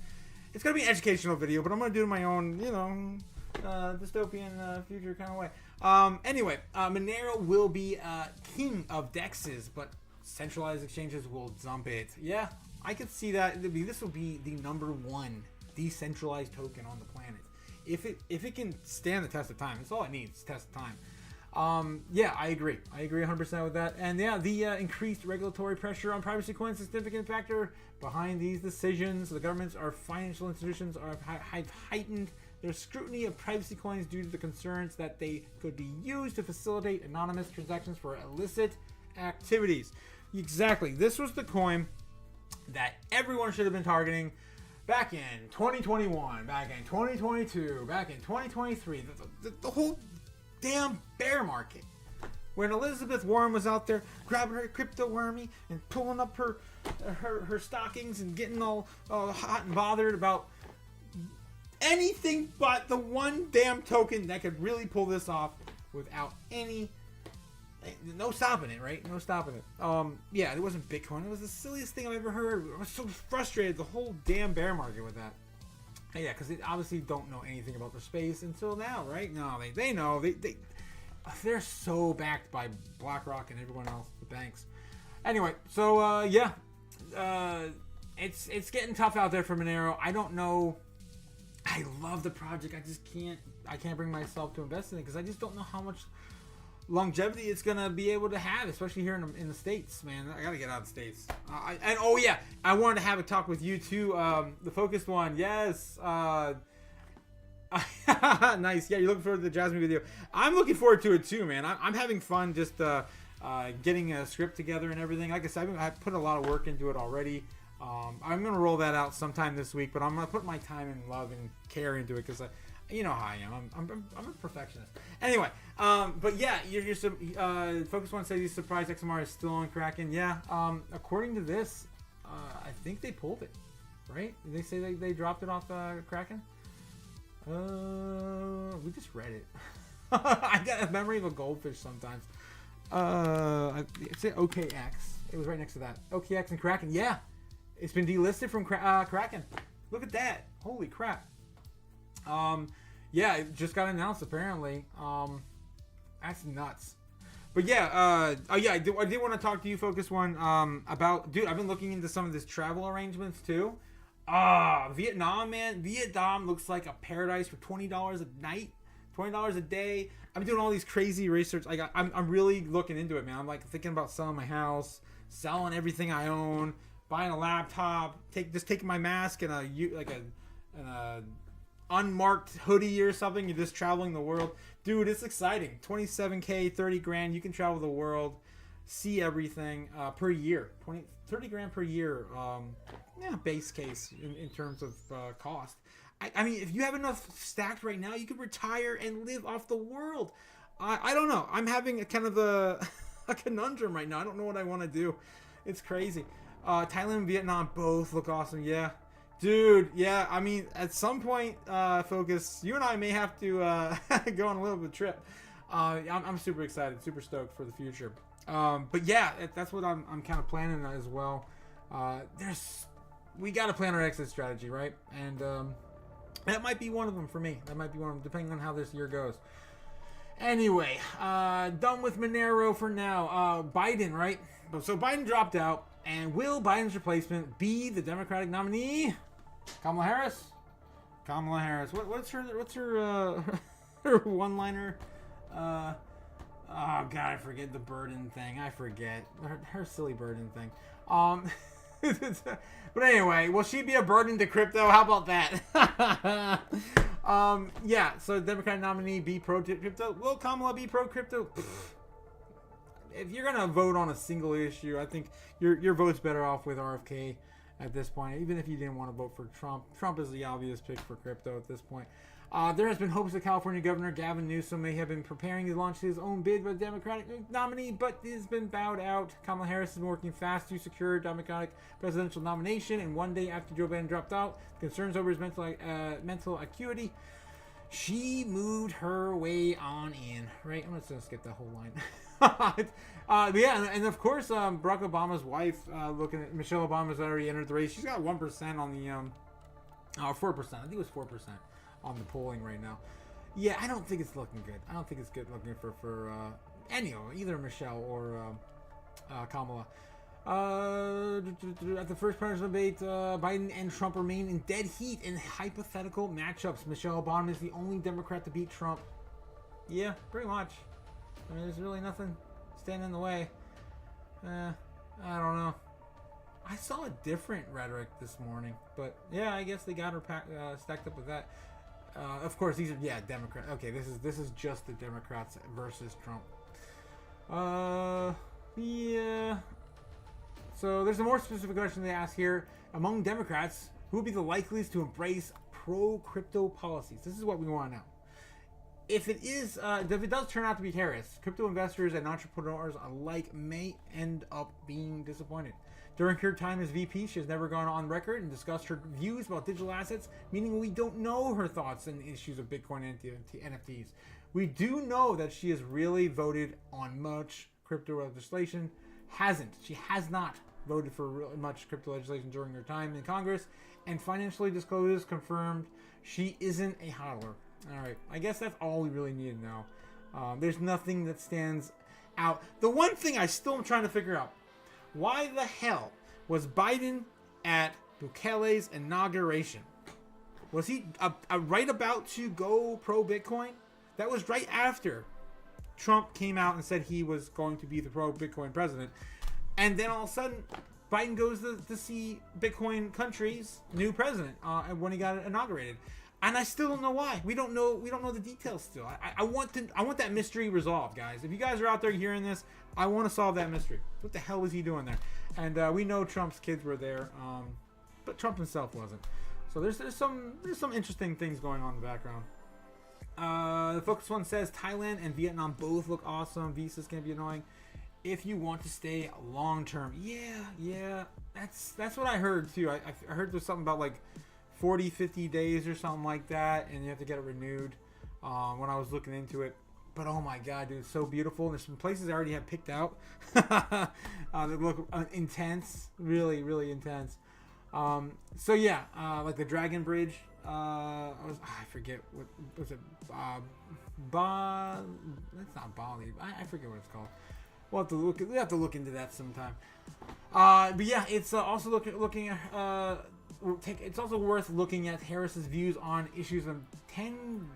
It's gonna be an educational video, but I'm gonna do it in my own, dystopian future kind of way. Anyway, Monero will be king of dexes, but centralized exchanges will dump it. Yeah, I could see that. This will be the #1 decentralized token on the planet. If it can stand the test of time, that's all it needs, test of time. Yeah, I agree 100% with that. And yeah, the increased regulatory pressure on privacy coins is a significant factor behind these decisions. The governments or financial institutions have heightened their scrutiny of privacy coins due to the concerns that they could be used to facilitate anonymous transactions for illicit activities. Exactly. This was the coin that everyone should have been targeting back in 2021, back in 2022, back in 2023. The whole damn bear market. When Elizabeth Warren was out there grabbing her crypto wormy and pulling up her stockings and getting all hot and bothered about anything but the one damn token that could really pull this off without no stopping it, right? No stopping it. Yeah, it wasn't Bitcoin. It was the silliest thing I've ever heard. I was so frustrated the whole damn bear market with that. Yeah, because they obviously don't know anything about the space until now, right? No, they know. They're so backed by BlackRock and everyone else, the banks. Anyway, so yeah, it's getting tough out there for Monero. I don't know. I love the project. I can't bring myself to invest in it because I just don't know how much longevity it's gonna be able to have, especially here in the States, man. I gotta get out of the States. And oh yeah, I wanted to have a talk with you too. The Focused One, yes. Nice. Yeah, you're looking forward to the Jasmine video. I'm looking forward to it too, man. I'm having fun just getting a script together and everything. Like I said, I put a lot of work into it already. I'm gonna roll that out sometime this week, but I'm gonna put my time and love and care into it because you know how I am. I'm a perfectionist. Anyway, but yeah, Focus One says he's surprised XMR is still on Kraken. Yeah. According to this, I think they pulled it. Right? Did they say they dropped it off Kraken? We just read it. I got a memory of a goldfish sometimes. It's it OKX. It was right next to that. OKX and Kraken. Yeah, it's been delisted from Kraken. Look at that. Holy crap. Yeah, it just got announced apparently. That's nuts. But yeah, I did want to talk to you, Focus One, about, dude, I've been looking into some of this travel arrangements too. Vietnam, man. Vietnam looks like a paradise for $20 a night, $20 a day. I'm doing all these crazy research. I'm really looking into it, man. I'm like thinking about selling my house, selling everything I own, buying a laptop, taking my mask and an unmarked hoodie or something. You're just traveling the world, dude. It's exciting. 27K, 30 grand. You can travel the world, see everything per year. 30 grand per year. Yeah, base case in terms of cost. I mean, if you have enough stacked right now, you could retire and live off the world. I don't know. I'm having a kind of a conundrum right now. I don't know what I want to do. It's crazy. Thailand and Vietnam both look awesome. Yeah. Dude, yeah. I mean, at some point, Focus, you and I may have to go on a little bit of a trip. I'm super excited, super stoked for the future. But yeah, that's what I'm kind of planning as well. We got to plan our exit strategy, right? And that might be one of them for me. That might be one of them, depending on how this year goes. Anyway, done with Monero for now. Biden, right? So Biden dropped out, and will Biden's replacement be the Democratic nominee? Kamala Harris. Kamala Harris. What's her her one-liner? Oh God, I forget the burden thing. I forget her silly burden thing. But anyway, will she be a burden to crypto? How about that? Yeah. So Democratic nominee be pro crypto. Will Kamala be pro crypto? If you're gonna vote on a single issue, I think your vote's better off with RFK at this point. Even if you didn't want to vote for Trump, Trump is the obvious pick for crypto at this point. There has been hopes that California Governor Gavin Newsom may have been preparing to launch his own bid for the Democratic nominee, but it has been bowed out. Kamala Harris is working fast to secure a Democratic presidential nomination, and one day after Joe Biden dropped out, concerns over his mental acuity, she moved her way on in. Right? I'm just gonna skip that whole line. Yeah, and of course, Barack Obama's wife, looking at Michelle Obama's already entered the race. She's got 1% on the 4%. I think it was 4%. On the polling right now. Yeah, I don't think it's looking good. I don't think it's good looking for either Michelle or Kamala. At the first presidential debate, Biden and Trump remain in dead heat in hypothetical matchups. Michelle Obama is the only Democrat to beat Trump. Yeah, pretty much. I mean, there's really nothing standing in the way. I don't know. I saw a different rhetoric this morning, but yeah, I guess they got her stacked up with that. Of course, these are Democrat. Okay, this is just the Democrats versus Trump. Yeah. So there's a more specific question they ask here. Among Democrats, who would be the likeliest to embrace pro-crypto policies? This is what we want to know. If it does turn out to be Harris, crypto investors and entrepreneurs alike may end up being disappointed. During her time as VP, she has never gone on record and discussed her views about digital assets, meaning we don't know her thoughts on issues of Bitcoin and NFTs. We do know that she has really voted on much crypto legislation. She has not voted for much crypto legislation during her time in Congress, and financially disclosed, confirmed she isn't a hodler. All right, I guess that's all we really need to know. There's nothing that stands out. The one thing I still am trying to figure out, why the hell was Biden at Bukele's inauguration? Was he right about to go pro-Bitcoin? That was right after Trump came out and said he was going to be the pro-Bitcoin president. And then all of a sudden, Biden goes to see Bitcoin country's new president when he got inaugurated. And I still don't know why. We don't know the details still. I want that mystery resolved, guys. If you guys are out there hearing this, I want to solve that mystery. What the hell was he doing there? And we know Trump's kids were there, but Trump himself wasn't. So there's some interesting things going on in the background. The Focus One says Thailand and Vietnam both look awesome. Visas can be annoying if you want to stay long term. Yeah, that's what I heard too. I heard there's something about like 40, 50 days or something like that, and you have to get it renewed. When I was looking into it, but oh my god, dude, it's so beautiful. There's some places I already have picked out that look intense, really, really intense. So yeah, like the Dragon Bridge. I forget what was it. That's not Bali. I forget what it's called. We have to look into that sometime. But yeah, it's also looking at. It's also worth looking at Harris's views on issues of tangential.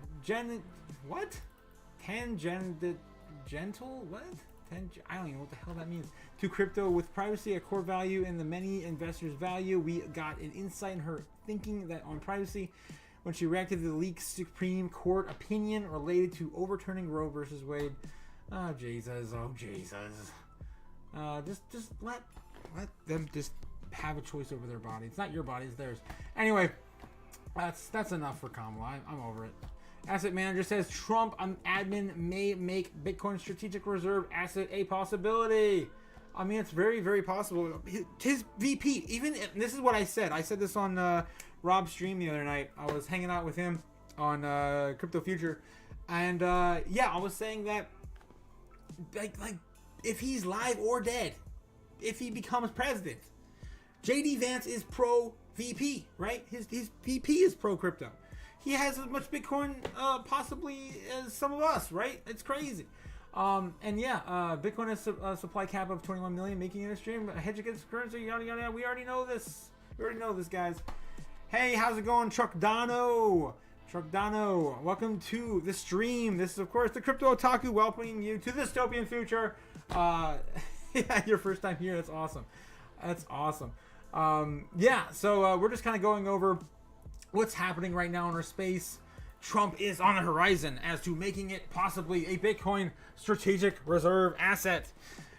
I don't even know what the hell that means. To crypto, with privacy a core value and the many investors' value, we got an insight in her thinking that on privacy when she reacted to the leaked Supreme Court opinion related to overturning Roe versus Wade. Oh Jesus! Just let them just have a choice over their body. It's not your body; it's theirs. Anyway, that's enough for Kamala. I'm over it. Asset manager says Trump admin may make Bitcoin strategic reserve asset a possibility. I mean, it's very, very possible. His VP, this is what I said. I said this on Rob's stream the other night. I was hanging out with him on Crypto Future, and yeah, I was saying that like if he's live or dead, if he becomes president, JD Vance is pro VP, right? His VP is pro crypto. He has as much Bitcoin possibly as some of us, right? It's crazy. And yeah, Bitcoin has a supply cap of 21 million, making it a stream, a hedge against currency, yada yada yada. We already know this. Guys. Hey, how's it going, Truck Dono? Welcome to the stream. This is, of course, the Crypto Otaku welcoming you to the dystopian future. Yeah, your first time here. That's awesome. Yeah, so we're just kind of going over what's happening right now in our space. Trump is on the horizon as to making it possibly a Bitcoin strategic reserve asset.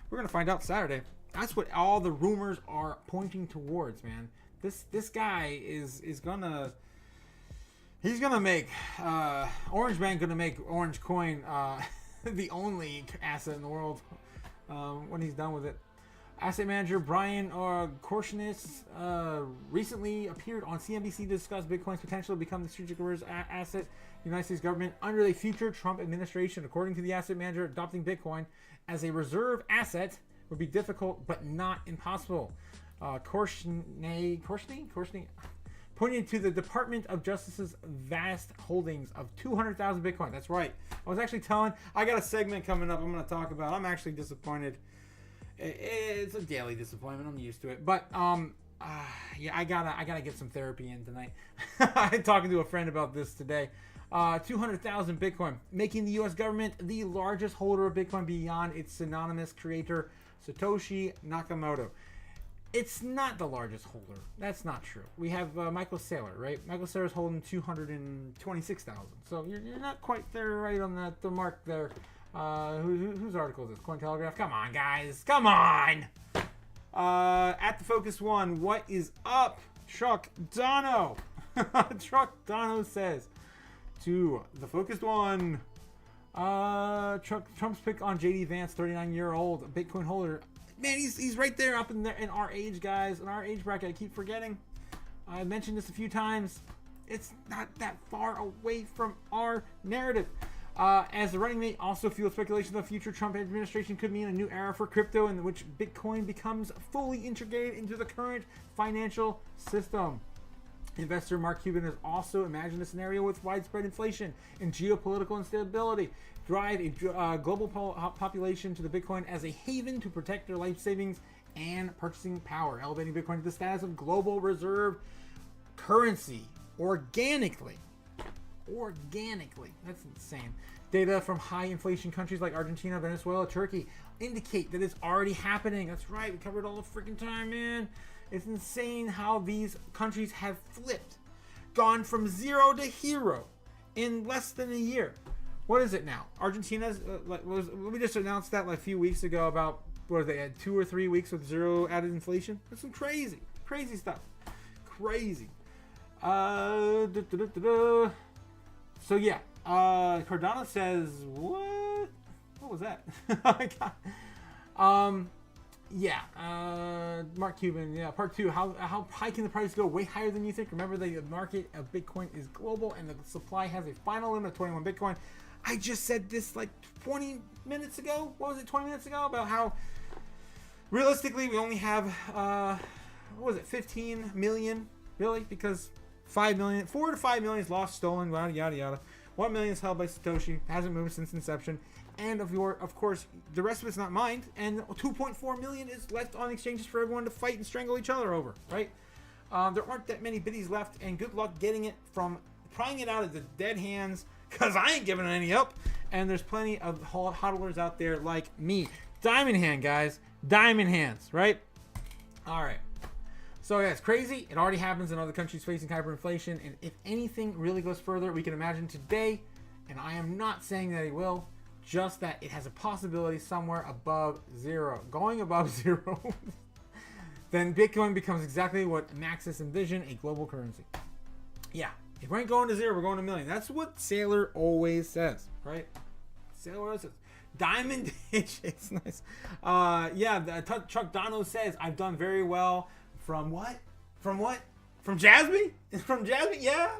We're gonna find out Saturday. That's what all the rumors are pointing towards, man. This guy is gonna make Orange Man gonna make Orange Coin the only asset in the world when he's done with it. Asset manager Brian Korshinis recently appeared on CNBC to discuss Bitcoin's potential to become the strategic reserve asset of the United States government under the future Trump administration. According to the asset manager, adopting Bitcoin as a reserve asset would be difficult but not impossible. Korshinis pointing to the Department of Justice's vast holdings of 200,000 Bitcoin. That's right. I was actually I got a segment coming up I'm going to talk about. I'm actually disappointed. It's a daily disappointment. I'm used to it, but yeah, I gotta get some therapy in tonight. I'm talking to a friend about this today. 200,000 Bitcoin, making the U.S. government the largest holder of Bitcoin beyond its synonymous creator Satoshi Nakamoto. It's not the largest holder. That's not true. We have Michael Saylor, right? Michael Saylor's holding 226,000. So you're not quite there, right on the mark there. Whose article is this? Cointelegraph? Come on, guys. Come on! At the Focus One, what is up? Truck Dono. Truck Dono says to the Focused One, Trump's pick on JD Vance, 39-year-old Bitcoin holder. Man, he's right there up in there in our age, guys. In our age bracket, I keep forgetting. I mentioned this a few times. It's not that far away from our narrative. As the running mate also fueled speculation the future Trump administration could mean a new era for crypto in which Bitcoin becomes fully integrated into the current financial system. Investor Mark Cuban has also imagined a scenario with widespread inflation and geopolitical instability drive a global population to the Bitcoin as a haven to protect their life savings and purchasing power, elevating Bitcoin to the status of global reserve currency organically. That's insane. Data from high inflation countries like Argentina, Venezuela, Turkey indicate that it's already happening. That's right. We covered all the freaking time, man. It's insane how these countries have flipped, gone from zero to hero in less than a year. What is it now? Argentina's we just announced that like a few weeks ago about what they had 2 or 3 weeks with zero added inflation. That's some crazy stuff. Crazy. So yeah, Cardano says what was that? Yeah, Mark Cuban. Yeah, part 2. How high can the price go? Way higher than you think. Remember, the market of Bitcoin is global, and the supply has a final limit of 21 Bitcoin. I just said this like 20 minutes ago. What was it? 20 minutes ago about how realistically we only have 15 million really, because 4 to 5 million is lost, stolen, yada yada yada. 1 million is held by Satoshi. Hasn't moved since inception. And of course, the rest of it's not mined, and 2.4 million is left on exchanges for everyone to fight and strangle each other over, right? There aren't that many biddies left, and good luck getting it from prying it out of the dead hands, because I ain't giving any up. And there's plenty of hodlers out there like me. Diamond hand, guys. Diamond hands, right? All right. So yeah, it's crazy. It already happens in other countries facing hyperinflation, and if anything really goes further, we can imagine today, and I am not saying that it will, just that it has a possibility somewhere above zero. Going above zero, then Bitcoin becomes exactly what Maxis envisioned, a global currency. Yeah, if we ain't going to zero, we're going to a million. That's what Sailor always says, right? Sailor always says. Diamond, it's nice. Yeah, Chuck Dono says, I've done very well. From what? From what? From Jasmine? From Jasmine? Yeah,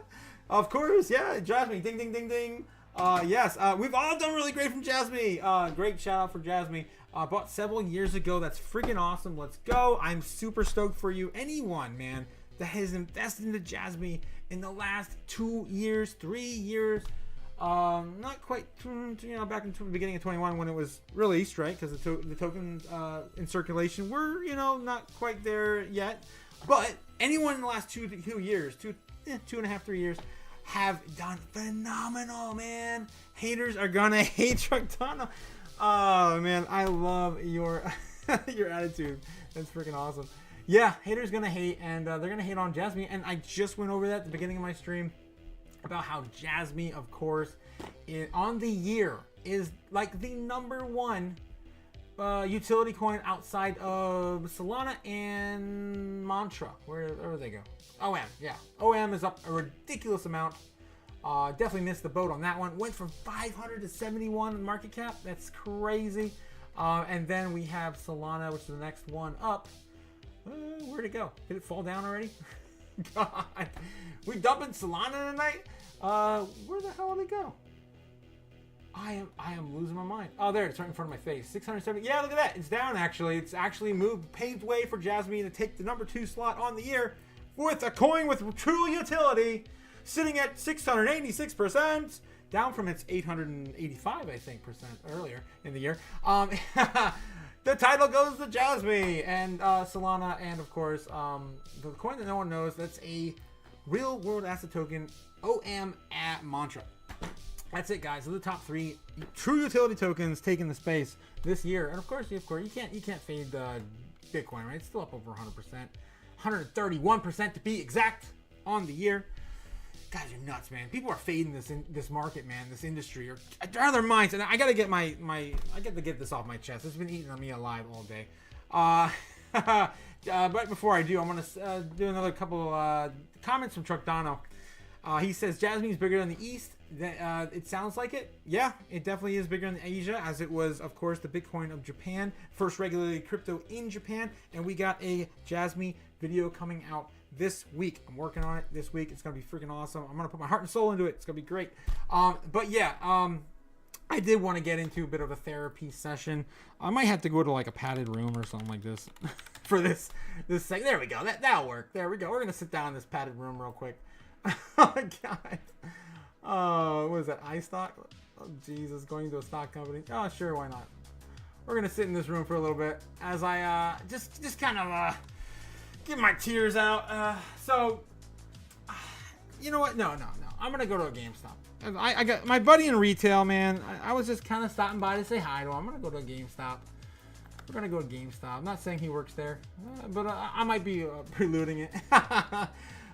of course. Yeah, Jasmine. Ding, ding, ding, ding. Yes, we've all done really great from Jasmine. Great shout out for Jasmine. Bought several years ago. That's freaking awesome. Let's go. I'm super stoked for you. Anyone, man, that has invested into Jasmine in the last 2 years, 3 years. Not quite, back in the beginning of 21 when it was released, right? Because the tokens in circulation were, not quite there yet. But anyone in the last 2 years, 2.5, 3 years, have done phenomenal, man. Haters are gonna hate Chuck Dono. Oh man, I love your your attitude. That's freaking awesome. Yeah, haters gonna hate, and they're gonna hate on Jasmine. And I just went over that at the beginning of my stream about how Jasmine, of course, on the year is like the #1 utility coin outside of Solana and Mantra. Where they go? OM, yeah. OM is up a ridiculous amount. Definitely missed the boat on that one. Went from 500 to 71 market cap. That's crazy. And then we have Solana, which is the next one up. Where'd it go? Did it fall down already? God. We dumping Solana tonight? Where the hell did it go? I am losing my mind. Oh, there, it's right in front of my face. 670. Yeah, look at that. It's down, actually. It's actually moved, paved way for Jasmine to take the #2 slot on the year with a coin with true utility, sitting at 686%, down from its 885, I think, percent earlier in the year. The title goes to Jasmine and Solana, and of course, the coin that no one knows, that's a real world asset token, OM at Mantra. That's it, guys. Those are the top 3 true utility tokens taking the space this year. And of course, you can't fade Bitcoin, right? It's still up over 100%, 131% to be exact on the year. Guys are nuts, man. People are fading this market, man. This industry, or they're out of their minds. And I gotta get to get this off my chest. It's been eating on me alive all day. But before I do, I'm gonna do another couple comments from Chuck Dono. He says Jasmine is bigger than the East. It sounds like it. Yeah, it definitely is bigger than Asia, as it was, of course, the Bitcoin of Japan. First regulated crypto in Japan. And we got a Jasmine video coming out this week. I'm working on it this week. It's going to be freaking awesome. I'm going to put my heart and soul into it. It's going to be great. But yeah, I did want to get into a bit of a therapy session. I might have to go to like a padded room or something like this for this thing. There we go. That'll work. There we go. We're going to sit down in this padded room real quick. Oh, God. What is that? iStock? Oh, Jesus. Going to a stock company. Oh, sure. Why not? We're going to sit in this room for a little bit as I just kind of get my tears out. So, you know what? No. I'm going to go to a GameStop. I got my buddy in retail, man. I was just kind of stopping by to say hi to him. I'm going to go to a GameStop. We're going to go to GameStop. I'm not saying he works there, but I might be preluding it.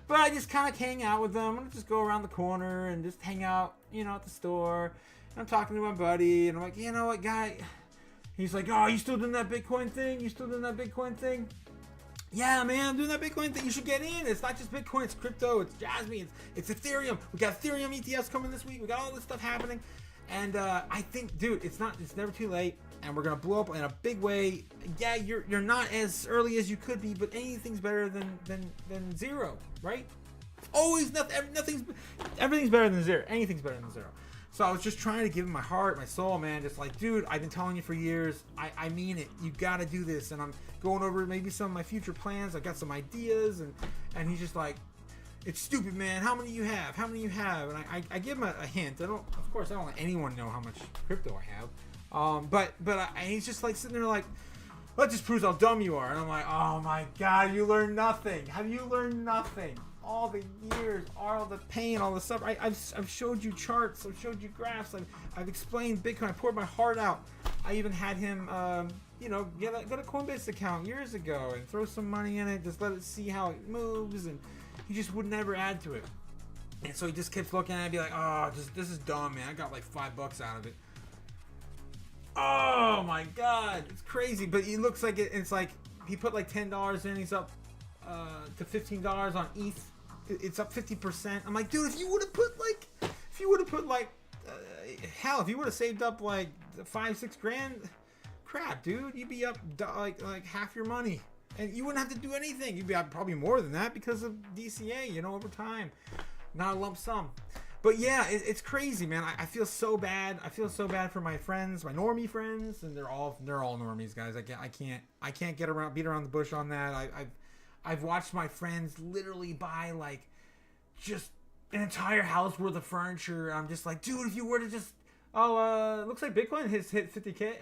But I just kind of hang out with them. I'm going to just go around the corner and just hang out, at the store. And I'm talking to my buddy, and I'm like, you know what, guy? He's like, oh, you still doing that Bitcoin thing? Yeah, man, I'm doing that Bitcoin thing. You should get in. It's not just Bitcoin. It's crypto. It's Jasmine. It's Ethereum. We got Ethereum ETS coming this week. We got all this stuff happening. And I think, dude, it's never too late, and we're gonna blow up in a big way. Yeah, you're not as early as you could be, but anything's better than zero, right? Always everything's better than zero. Anything's better than zero. So I was just trying to give him my heart, my soul, man. Just like, dude, I've been telling you for years. I mean it. You gotta do this. And I'm going over maybe some of my future plans. I got some ideas, and he's just like, it's stupid, man. How many you have? How many you have? And I give him a hint. Of course, I don't let anyone know how much crypto I have. But he's just like sitting there like, that just proves how dumb you are. And I'm like, oh my God, you learned nothing. Have you learned nothing? All the years, all the pain, all the stuff. I've showed you charts. I've showed you graphs. I've explained Bitcoin. I poured my heart out. I even had him, get a Coinbase account years ago and throw some money in it. Just let it see how it moves. And he just would never add to it. And so he just keeps looking at it and be like, oh, this is dumb, man. I got like $5 out of it. Oh my God, it's crazy. But it looks like it's like he put like $10 in. He's up to $15 on ETH. It's up 50%. I'm like, dude, if you would have put like, hell, if you would have saved up like 5-6 grand, crap, dude, you'd be up like half your money, and you wouldn't have to do anything. You'd be up probably more than that because of DCA, over time, not a lump sum. But yeah, it's crazy, man. I feel so bad. I feel so bad for my friends, my normie friends, and they're all normies, guys. I can't beat around the bush on that. I've watched my friends literally buy like just an entire house worth of furniture. I'm just like, dude, if you were to just, looks like Bitcoin has hit 50K,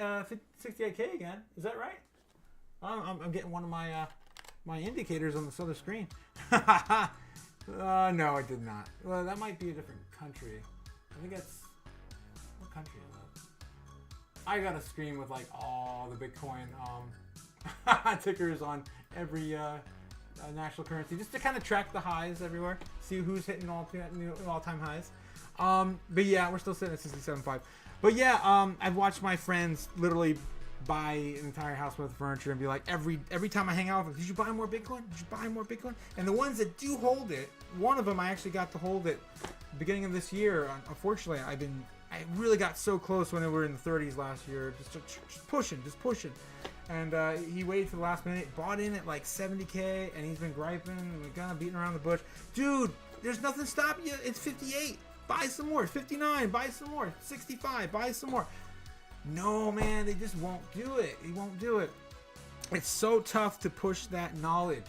68K again. Is that right? I'm getting one of my indicators on this other screen. No, it did not. Well, that might be a different country. I think that's, what country is that? I got a screen with like all the Bitcoin tickers on every national currency, just to kind of track the highs everywhere, see who's hitting all-time highs. But yeah, we're still sitting at 67.5. But yeah, I've watched my friends literally buy an entire house worth of furniture and be like, every time I hang out with them, did you buy more Bitcoin? Did you buy more Bitcoin? And the ones that do hold it, one of them I actually got to hold it beginning of this year. Unfortunately, I really got so close when we were in the 30s last year, just pushing. And he waited for the last minute, bought in at like 70K, and he's been griping and kind of beating around the bush. Dude, there's nothing stopping you. It's 58. Buy some more. 59. Buy some more. 65. Buy some more. No, man, they just won't do it. They won't do it. It's so tough to push that knowledge,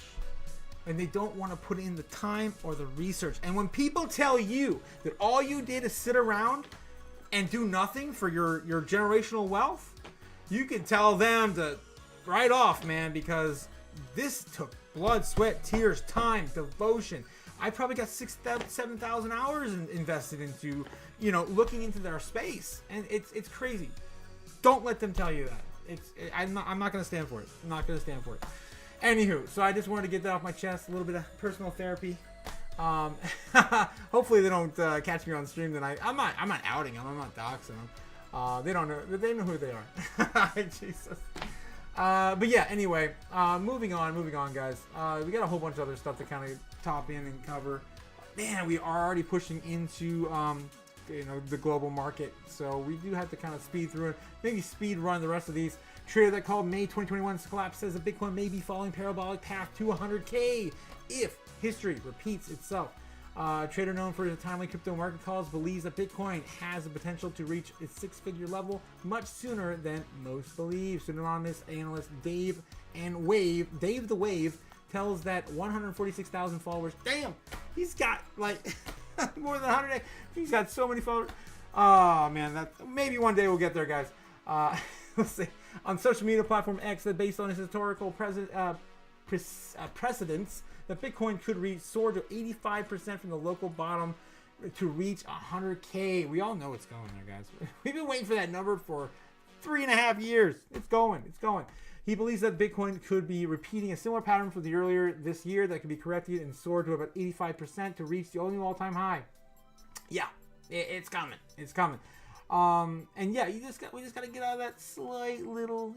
and they don't want to put in the time or the research. And when people tell you that all you did is sit around and do nothing for your generational wealth, you can tell them to right off, man, because this took blood, sweat, tears, time, devotion. I probably got 7,000 hours invested into, looking into their space, and it's crazy. Don't let them tell you that. I'm not going to stand for it. I'm not going to stand for it. Anywho, so I just wanted to get that off my chest. A little bit of personal therapy. Hopefully they don't catch me on stream tonight. I'm not outing them. I'm not doxing them. They don't know. They know who they are. Jesus. But yeah. Anyway, moving on, guys. We got a whole bunch of other stuff to kind of top in and cover. Man, we are already pushing into the global market, so we do have to kind of speed through it. Maybe speed run the rest of these. Trader that called May 2021's collapse says that Bitcoin may be following parabolic path to 100K if history repeats itself. Trader known for his timely crypto market calls believes that Bitcoin has the potential to reach its six-figure level much sooner than most believe. Pseudonymous analyst Dave the Wave tells that 146,000 followers. Damn, he's got like more than 100. He's got so many followers. Oh man, that maybe one day we'll get there, guys. Let's see. On social media platform X, that based on his historical precedents, that Bitcoin could soar to 85% from the local bottom to reach 100K. We all know it's going there, guys. We've been waiting for that number for 3.5 years. It's going. He believes that Bitcoin could be repeating a similar pattern from the earlier this year that could be corrected and soar to about 85% to reach the only all-time high. Yeah, it's coming. It's coming. And yeah, we just got to get out of that slight little,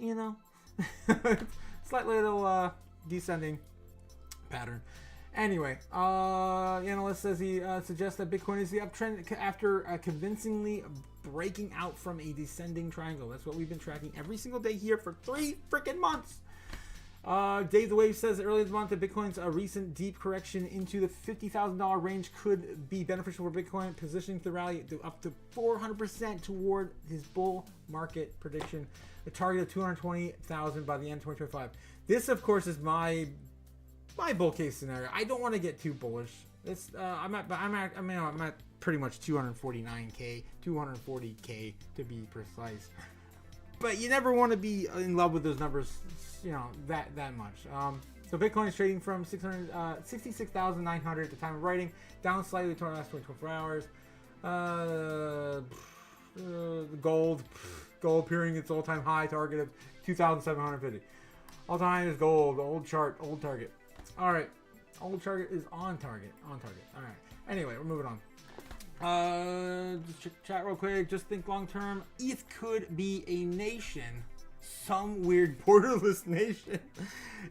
descending pattern. Anyway, analyst says he suggests that Bitcoin is the uptrend after convincingly breaking out from a descending triangle. That's what we've been tracking every single day here for 3 freaking months. Dave the Wave says earlier this month that Bitcoin's recent deep correction into the $50,000 range could be beneficial for Bitcoin, positioning the rally up to 400% toward his bull market prediction, a target of 220,000 by the end of 2025. This, of course, is my bull case scenario. I don't want to get too bullish. It's I'm at pretty much 249k, 240k to be precise. But you never want to be in love with those numbers, that much. So Bitcoin is trading from 66,900 at the time of writing, down slightly to the last 24 hours. Gold appearing its all-time high target of 2,750. All-time high is gold. Old target. All right, old target is on target. All right. Anyway, we're moving on. Just chat real quick. Just think long term. ETH could be a nation, some weird borderless nation.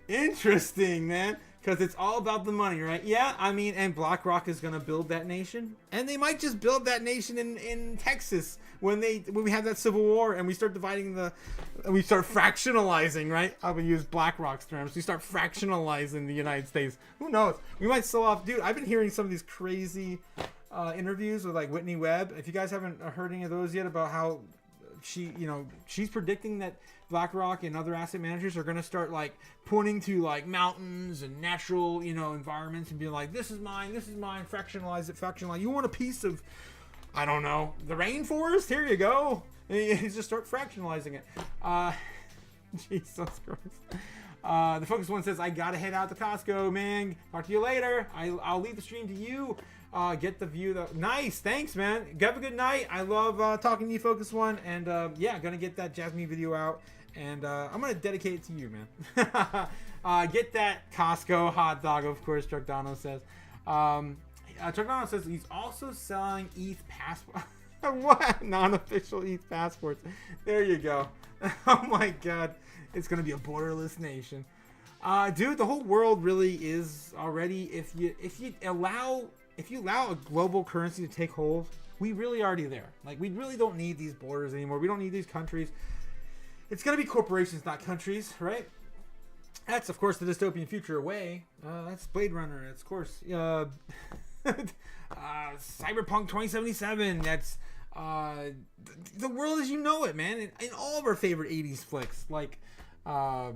Interesting, man, because it's all about the money, right? Yeah, I mean, and BlackRock is gonna build that nation, and they might just build that nation in Texas when we have that civil war and we start we start fractionalizing, right? I would use BlackRock's terms. We start fractionalizing the United States. Who knows? We might sell off, dude. I've been hearing some of these crazy interviews with like Whitney Webb. If you guys haven't heard any of those yet, about how she's predicting that BlackRock and other asset managers are going to start like pointing to like mountains and natural environments and being like, this is mine, fractionalize it. You want a piece of, I don't know, the rainforest? Here you go. And you just start fractionalizing it. Jesus Christ. The Focus One says, I gotta head out to Costco, man. Talk to you later. I'll leave the stream to you. Get the view though. Nice, thanks, man. Have a good night. I love talking to you, Focus One, and gonna get that Jasmine video out, and I'm gonna dedicate it to you, man. Get that Costco hot dog, of course. Truckdono says. Truckdono says he's also selling ETH passport. What? Non-official ETH passports. There you go. Oh my God, it's gonna be a borderless nation. Dude, the whole world really is already. If you allow a global currency to take hold, we really already there. Like, we really don't need these borders anymore. We don't need these countries. It's going to be corporations, not countries, right? That's, of course, the dystopian future away. That's Blade Runner. That's, of course, Cyberpunk 2077. That's the world as you know it, man. In all of our favorite 80s flicks. Like, hell,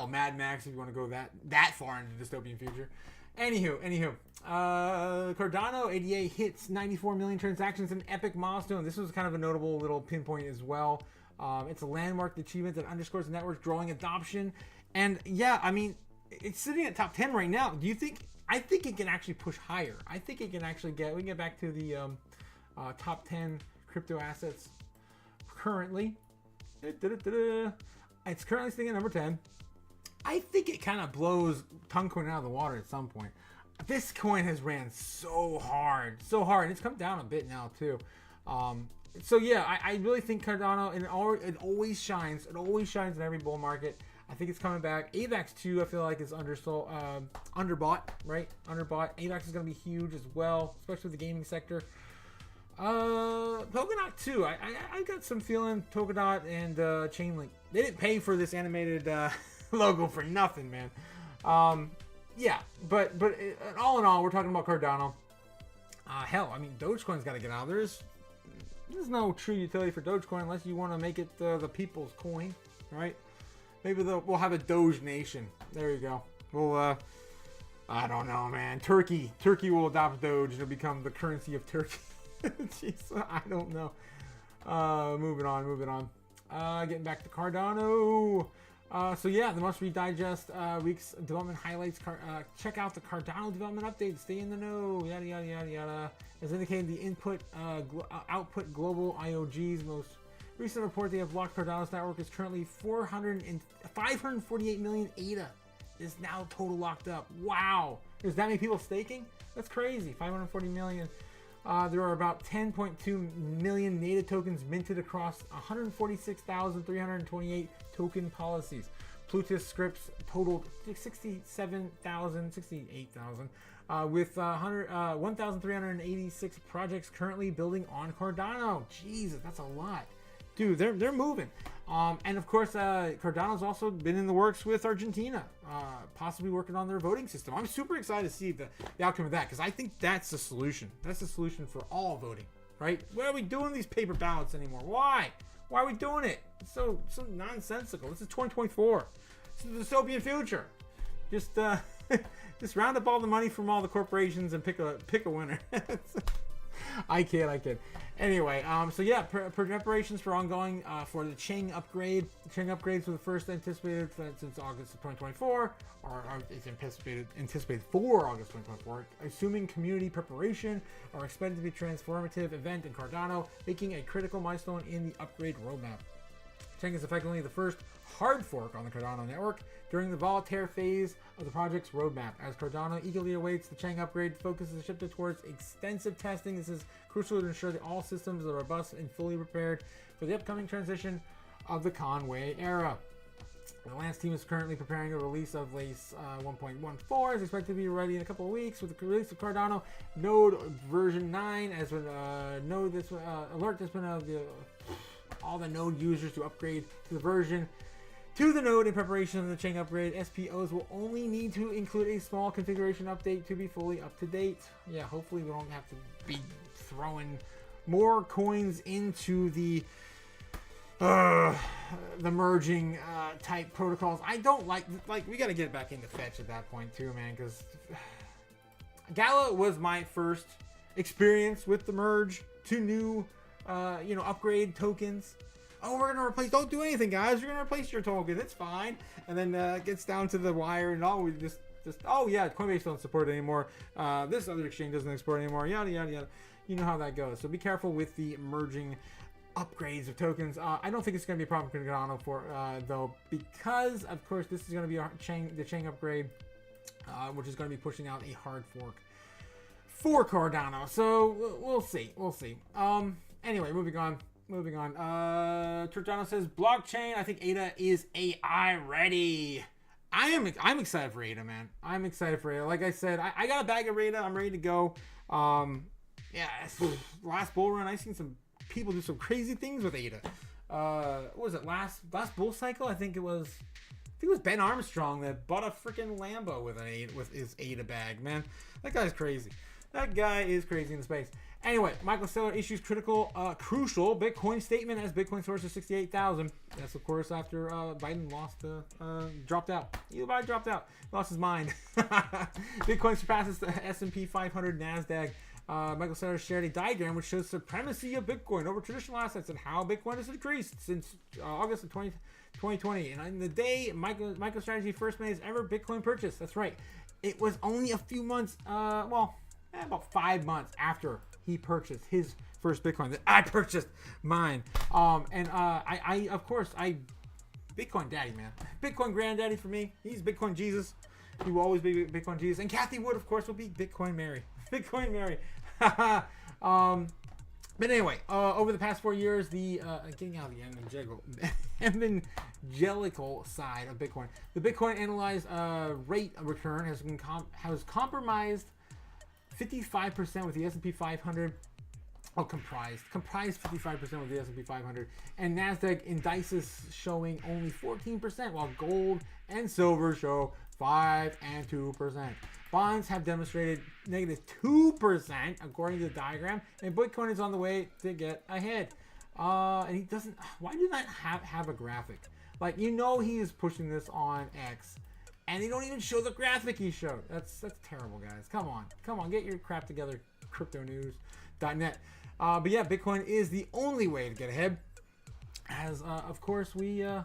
Mad Max, if you want to go that far into the dystopian future. Anywho, Cardano ADA hits 94 million transactions, an epic milestone. This was kind of a notable little pinpoint as well. It's a landmark achievement that underscores the network's growing adoption. And yeah, I mean, it's sitting at top 10 right now. I think it can actually push higher. I think it can actually we can get back to the top 10 crypto assets currently. It's currently sitting at number 10. I think it kind of blows Tonguecoin out of the water at some point. This coin has ran so hard, and it's come down a bit now too. So yeah, I really think Cardano, it always shines. It always shines in every bull market. I think it's coming back. AVAX 2, I feel like, is underbought, right? Underbought. AVAX is going to be huge as well, especially with the gaming sector. Polkadot 2, I got some feeling Polkadot and Chainlink. They didn't pay for this animated logo for nothing, man. Yeah, but all in all, we're talking about Cardano. Hell, I mean, Dogecoin's got to get out. There's no true utility for Dogecoin unless you want to make it the people's coin, right? Maybe we'll have a Doge Nation. There you go. We'll, I don't know, man. Turkey will adopt Doge. It'll become the currency of Turkey. Jeez, I don't know. Moving on. Getting back to Cardano. So yeah, the must-read digest, week's development highlights. Check out the Cardano development update. Stay in the know. Yada yada yada yada. As indicated, the output global IOG's most recent report, they have blocked Cardano's network is currently 548 million ADA is now total locked up. Wow, there's that many people staking. That's crazy. 540 million. There are about 10.2 million NADA tokens minted across 146,328 token policies. Plutus scripts totaled 68,000, with 1,386 projects currently building on Cardano. Jesus, that's a lot. Dude, they're moving. And of course, Cardano's also been in the works with Argentina, possibly working on their voting system. I'm super excited to see the outcome of that, because I think that's the solution. That's the solution for all voting, right? Why are we doing these paper ballots anymore? Why? Why are we doing it? It's so nonsensical. This is 2024. It's the dystopian future. Just just round up all the money from all the corporations and pick a winner. I kid. Anyway, so yeah, preparations for ongoing for the Cheng upgrade. The Cheng upgrades were the first anticipated since August of 2024, or it's anticipated for August 2024. Assuming community preparation are expected to be a transformative event in Cardano, making a critical milestone in the upgrade roadmap. Cheng is effectively the first hard fork on the Cardano network during the volatile phase of the project's roadmap. As Cardano eagerly awaits the Cheng upgrade, focus is shifted towards extensive testing. This is crucial to ensure that all systems are robust and fully prepared for the upcoming transition of the Conway era. The Lance team is currently preparing a release of Lace 1.14. Is expected to be ready in a couple of weeks with the release of Cardano Node version 9. As with Node, this alert has been all the node users to upgrade to the version to the node in preparation of the Cheng upgrade. SPOs will only need to include a small configuration update to be fully up to date. Yeah, hopefully we don't have to be throwing more coins into the merging type protocols. I don't like we got to get back into fetch at that point too, man, because Gala was my first experience with the merge to new upgrade tokens. Oh, we're gonna replace. Don't do anything, guys. We're gonna replace your token. It's fine. And then it gets down to the wire, and we just oh yeah, Coinbase don't support it anymore. This other exchange doesn't support it anymore. Yada yada yada. You know how that goes. So be careful with the merging upgrades of tokens. I don't think it's gonna be a problem for Cardano though, because of course this is gonna be the Cheng upgrade, which is gonna be pushing out a hard fork for Cardano. So we'll see. Anyway, moving on. Turtano says blockchain. I think ADA is AI ready. I'm excited for ADA, man. I'm excited for ADA. Like I said, I got a bag of ADA. I'm ready to go. Last bull run, I seen some people do some crazy things with ADA. What was it? Last bull cycle? I think it was Ben Armstrong that bought a freaking Lambo with his ADA bag. Man, that guy's crazy. That guy is crazy in the space. Anyway, Michael Saylor issues crucial Bitcoin statement as Bitcoin source is 68,000. That's of course after Biden dropped out. Biden dropped out, lost his mind. Bitcoin surpasses the S&P 500, Nasdaq. Michael Saylor shared a diagram which shows supremacy of Bitcoin over traditional assets and how Bitcoin has decreased since August of 2020. And on the day MicroStrategy first made his ever Bitcoin purchase, that's right, it was only a few months, about 5 months after he purchased his first Bitcoin that I purchased mine. Bitcoin daddy, man. Bitcoin granddaddy for me. He's Bitcoin Jesus. He will always be Bitcoin Jesus. And Kathy Wood, of course, will be Bitcoin Mary. Bitcoin Mary. But anyway, over the past 4 years, the getting out of the evangelical side of Bitcoin, the Bitcoin analyzed rate of return has compromised 55% with the S&P 500. Comprised 55% with the S&P 500, and Nasdaq indices showing only 14%, while gold and silver show 5 and 2%. Bonds have demonstrated negative 2% according to the diagram, and Bitcoin is on the way to get ahead. And he doesn't. Why do not have a graphic? He is pushing this on X. And they don't even show the graphic he showed. That's terrible, guys. Come on, get your crap together. CryptoNews.net. But yeah, Bitcoin is the only way to get ahead. As of course we know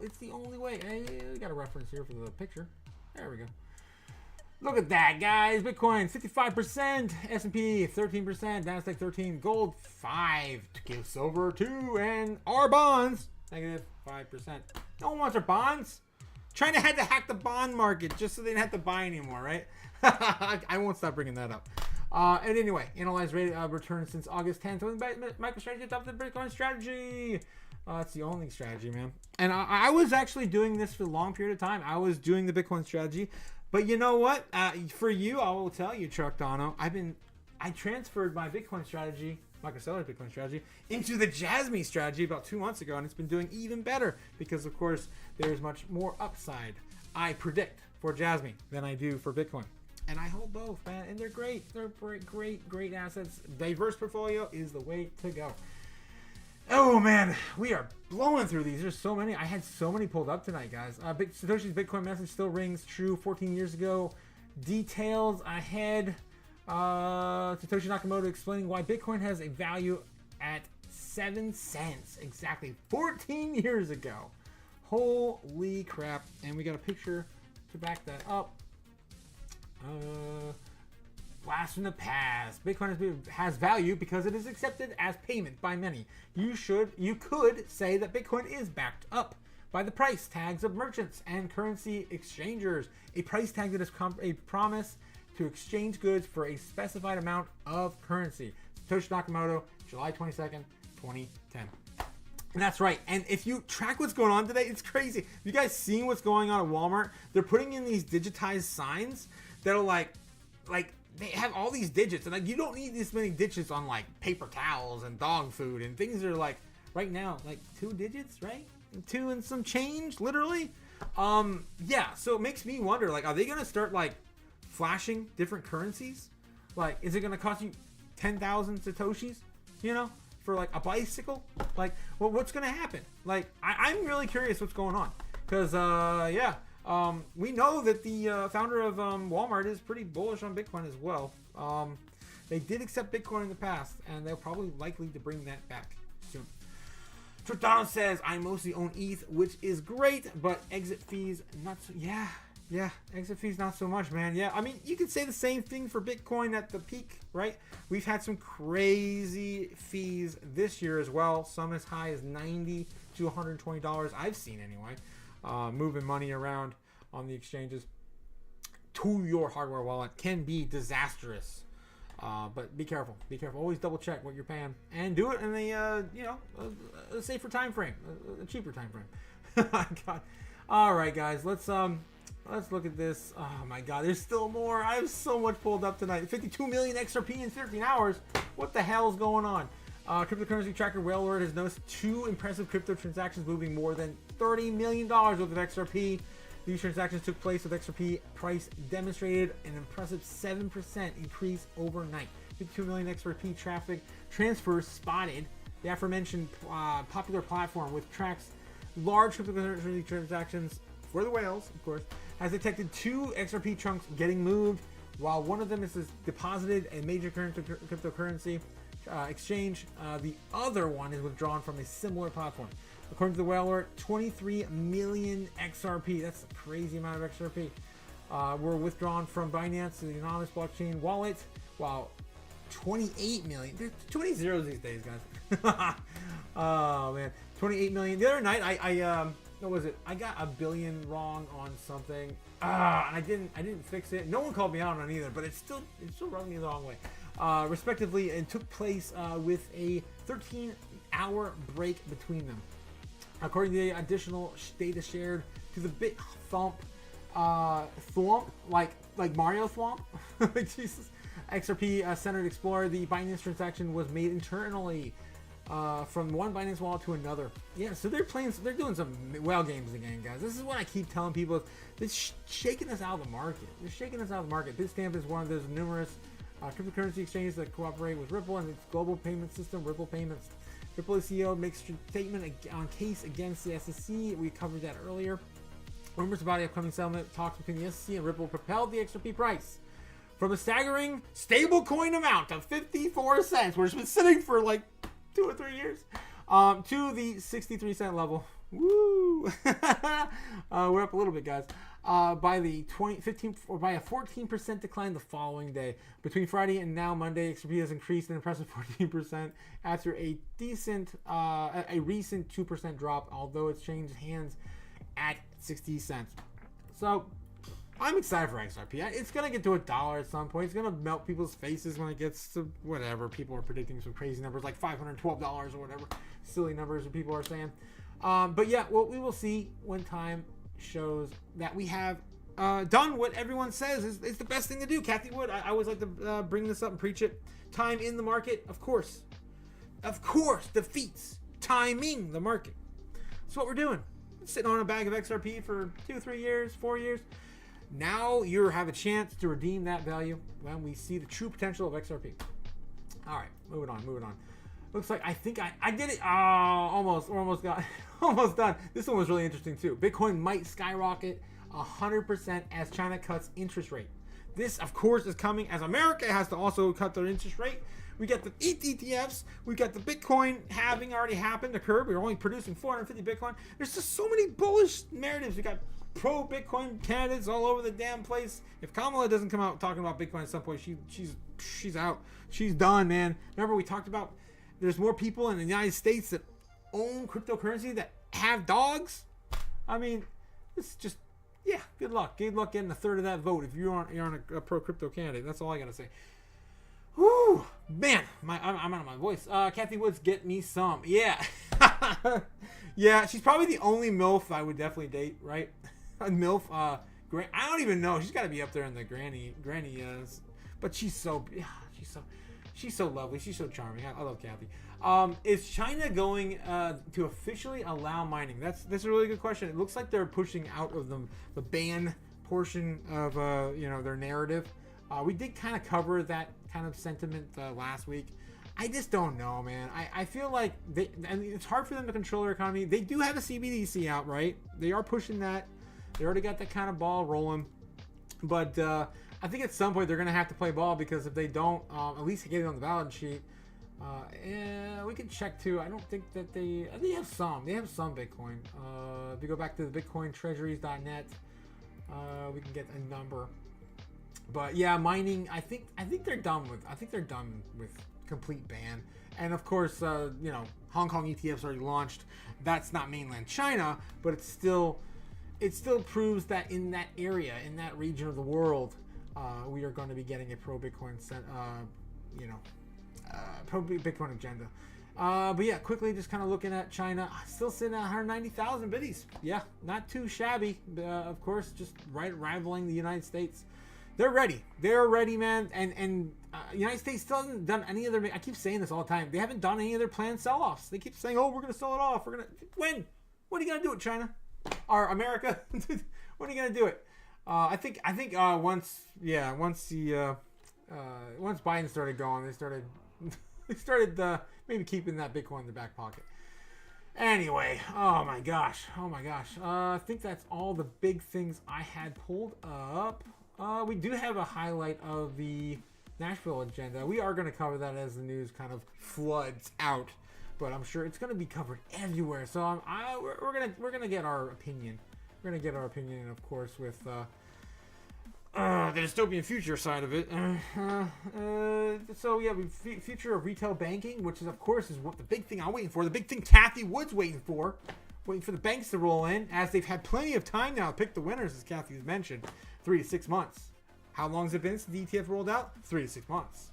it's the only way. Hey, we got a reference here for the picture. There we go. Look at that, guys. Bitcoin 55%, S&P 13%, Nasdaq 13%, gold 5%, silver 2%, and our bonds negative 5%. No one wants our bonds. China had to hack the bond market just so they didn't have to buy anymore, right? I won't stop bringing that up. And anyway, analyzed rate of return since August 10th when MicroStrategy adopted the Bitcoin strategy. It's the only strategy, man. And I was actually doing this for a long period of time. I was doing the Bitcoin strategy. But you know what? For you, I will tell you, Chuck Dono, I transferred my Bitcoin strategy, my Accelerate Bitcoin strategy, into the Jasmy strategy about 2 months ago, and it's been doing even better because, of course, there's much more upside, I predict, for Jasmy than I do for Bitcoin. And I hold both, man, and they're great. They're great assets. Diverse portfolio is the way to go. Oh, man, we are blowing through these. There's so many. I had so many pulled up tonight, guys. Satoshi's Bitcoin message still rings true 14 years ago. Details ahead. Satoshi Nakamoto explaining why Bitcoin has a value at 7 cents. Exactly 14 years ago. Holy crap. And we got a picture to back that up. Blast from the past. Bitcoin has value because it is accepted as payment by many. You could say that Bitcoin is backed up by the price tags of merchants and currency exchangers. A price tag that is a promise to exchange goods for a specified amount of currency. Satoshi Nakamoto, July 22nd, 2010. And that's right. And if you track what's going on today, it's crazy. You guys seen what's going on at Walmart? They're putting in these digitized signs that are like they have all these digits, and like you don't need this many digits on like paper towels and dog food and things that are like right now like 2 digits, right? 2 and some change, literally. Yeah. So it makes me wonder, like, are they gonna start like flashing different currencies? Like, is it gonna cost you 10,000 satoshis? You know, for like a bicycle? Like, well, what's gonna happen? Like, I'm really curious what's going on, because yeah. We know that the founder of Walmart is pretty bullish on Bitcoin as well. They did accept Bitcoin in the past, and they're probably likely to bring that back soon. Trudano says, I mostly own ETH, which is great, but exit fees, not so... Yeah, exit fees, not so much, man. Yeah, I mean, you could say the same thing for Bitcoin at the peak, right? We've had some crazy fees this year as well. Some as high as $90 to $120, I've seen anyway. Moving money around on the exchanges to your hardware wallet can be disastrous. But be careful. Be careful. Always double check what you're paying and do it in a safer time frame, a cheaper time frame. God. All right, guys. Let's look at this. Oh my God, there's still more. I have so much pulled up tonight. 52 million XRP in 13 hours. What the hell is going on? Cryptocurrency tracker Whaleword has noticed 2 impressive crypto transactions moving more than $30 million worth of XRP. These transactions took place with XRP price demonstrated an impressive 7% increase overnight. 52 million XRP traffic transfers spotted. The aforementioned popular platform, which tracks large cryptocurrency transactions for the whales, of course, has detected 2 XRP chunks getting moved, while one of them is deposited a major cryptocurrency exchange. The other one is withdrawn from a similar platform. According to the Whaler, 23 million XRP, that's a crazy amount of XRP, were withdrawn from Binance to the anonymous blockchain wallet, while 28 million, there's too many zeros these days, guys. Oh man, 28 million. The other night, I what was it? I got a billion wrong on something, and I didn't fix it. No one called me out on it either, but it still rubbed me the wrong way. Respectively, and took place with a 13-hour break between them. According to the additional data shared to the BitThump, Thwomp, like Mario Thwomp, Jesus, XRP Centered Explorer, the Binance transaction was made internally from one Binance wallet to another. Yeah, so they're doing some whale games again, guys. This is what I keep telling people. They're shaking us out of the market. They're shaking us out of the market. Bitstamp is one of those numerous cryptocurrency exchanges that cooperate with Ripple and its global payment system, Ripple Payments. Ripple CEO makes a statement on case against the SEC. We covered that earlier. Rumors about the upcoming settlement talks between the SEC and Ripple propelled the XRP price from a staggering stablecoin amount of 54 cents, which has been sitting for like 2 or 3 years, to the 63-cent level. Woo! We're up a little bit, guys. By a 14% decline the following day. Between Friday and now Monday, XRP has increased an impressive 14% after a recent 2% drop, although it's changed hands at 60 cents. So, I'm excited for XRP. It's going to get to $1 at some point. It's going to melt people's faces when it gets to whatever. People are predicting some crazy numbers like $512 or whatever. Silly numbers that people are saying. But yeah, well, we will see when time shows that we have done what everyone says is the best thing to do. Kathy Wood, I always like to bring this up and preach it. Time in the market, of course, defeats timing the market. That's what we're doing. Sitting on a bag of XRP for 2, 3 years, 4 years. Now you have a chance to redeem that value when we see the true potential of XRP. All right, moving on. Looks like I think I did it. Almost got almost done. This one was really interesting too. Bitcoin might skyrocket 100% as China cuts interest rate. This, of course, is coming as America has to also cut their interest rate. We got the ETFs. We got the Bitcoin halving already happened, occurred. We're only producing 450 Bitcoin. There's just so many bullish narratives. We got pro-Bitcoin candidates all over the damn place. If Kamala doesn't come out talking about Bitcoin at some point, she's out. She's done, man. Remember we talked about there's more people in the United States that own cryptocurrency that have dogs? I mean, it's just, yeah, good luck. Good luck getting a third of that vote if you're on a pro-crypto candidate. That's all I got to say. Whew, man, I'm out of my voice. Kathy Woods, get me some. Yeah. Yeah, she's probably the only MILF I would definitely date, right? MILF, I don't even know. She's got to be up there in the granny, but she's so lovely. She's so charming. I love Kathy. Is China going to officially allow mining? That's a really good question. It looks like they're pushing out of the ban portion of their narrative. We did kind of cover that kind of sentiment last week. I just don't know, man. I feel like it's hard for them to control their economy. They do have a CBDC out, right? They are pushing that. They already got that kind of ball rolling. But I think at some point they're going to have to play ball, because if they don't, at least get it on the balance sheet. We can check too. I don't think that they have some. They have some Bitcoin. If you go back to the bitcointreasuries.net, we can get a number. But yeah, mining. I think they're done with. I think they're done with complete ban. And of course, Hong Kong ETFs already launched. That's not mainland China, but it still proves that in that area, in that region of the world, we are going to be getting a pro-Bitcoin, pro-Bitcoin agenda. But yeah, quickly just kind of looking at China, still sitting at 190,000 biddies. Yeah, not too shabby. Of course, just rivaling the United States. They're ready. They're ready, man. And United States still hasn't done any of their. I keep saying this all the time. They haven't done any of their planned sell-offs. They keep saying, "Oh, we're going to sell it off. We're going to when? When are you going to do it, China or America? When are you going to do it?" I think once Biden started going, they started maybe keeping that Bitcoin in the back pocket. Anyway, oh my gosh. I think that's all the big things I had pulled up. We do have a highlight of the Nashville agenda. We are going to cover that as the news kind of floods out, but I'm sure it's going to be covered everywhere. So we're gonna get our opinion. We're gonna get our opinion, of course, with the dystopian future side of it. So yeah, future of retail banking, which is of course is what the big thing I'm waiting for. The big thing Kathy Wood's waiting for the banks to roll in, as they've had plenty of time now to pick the winners, as Kathy has mentioned. 3 to 6 months. How long has it been since the ETF rolled out? 3 to 6 months.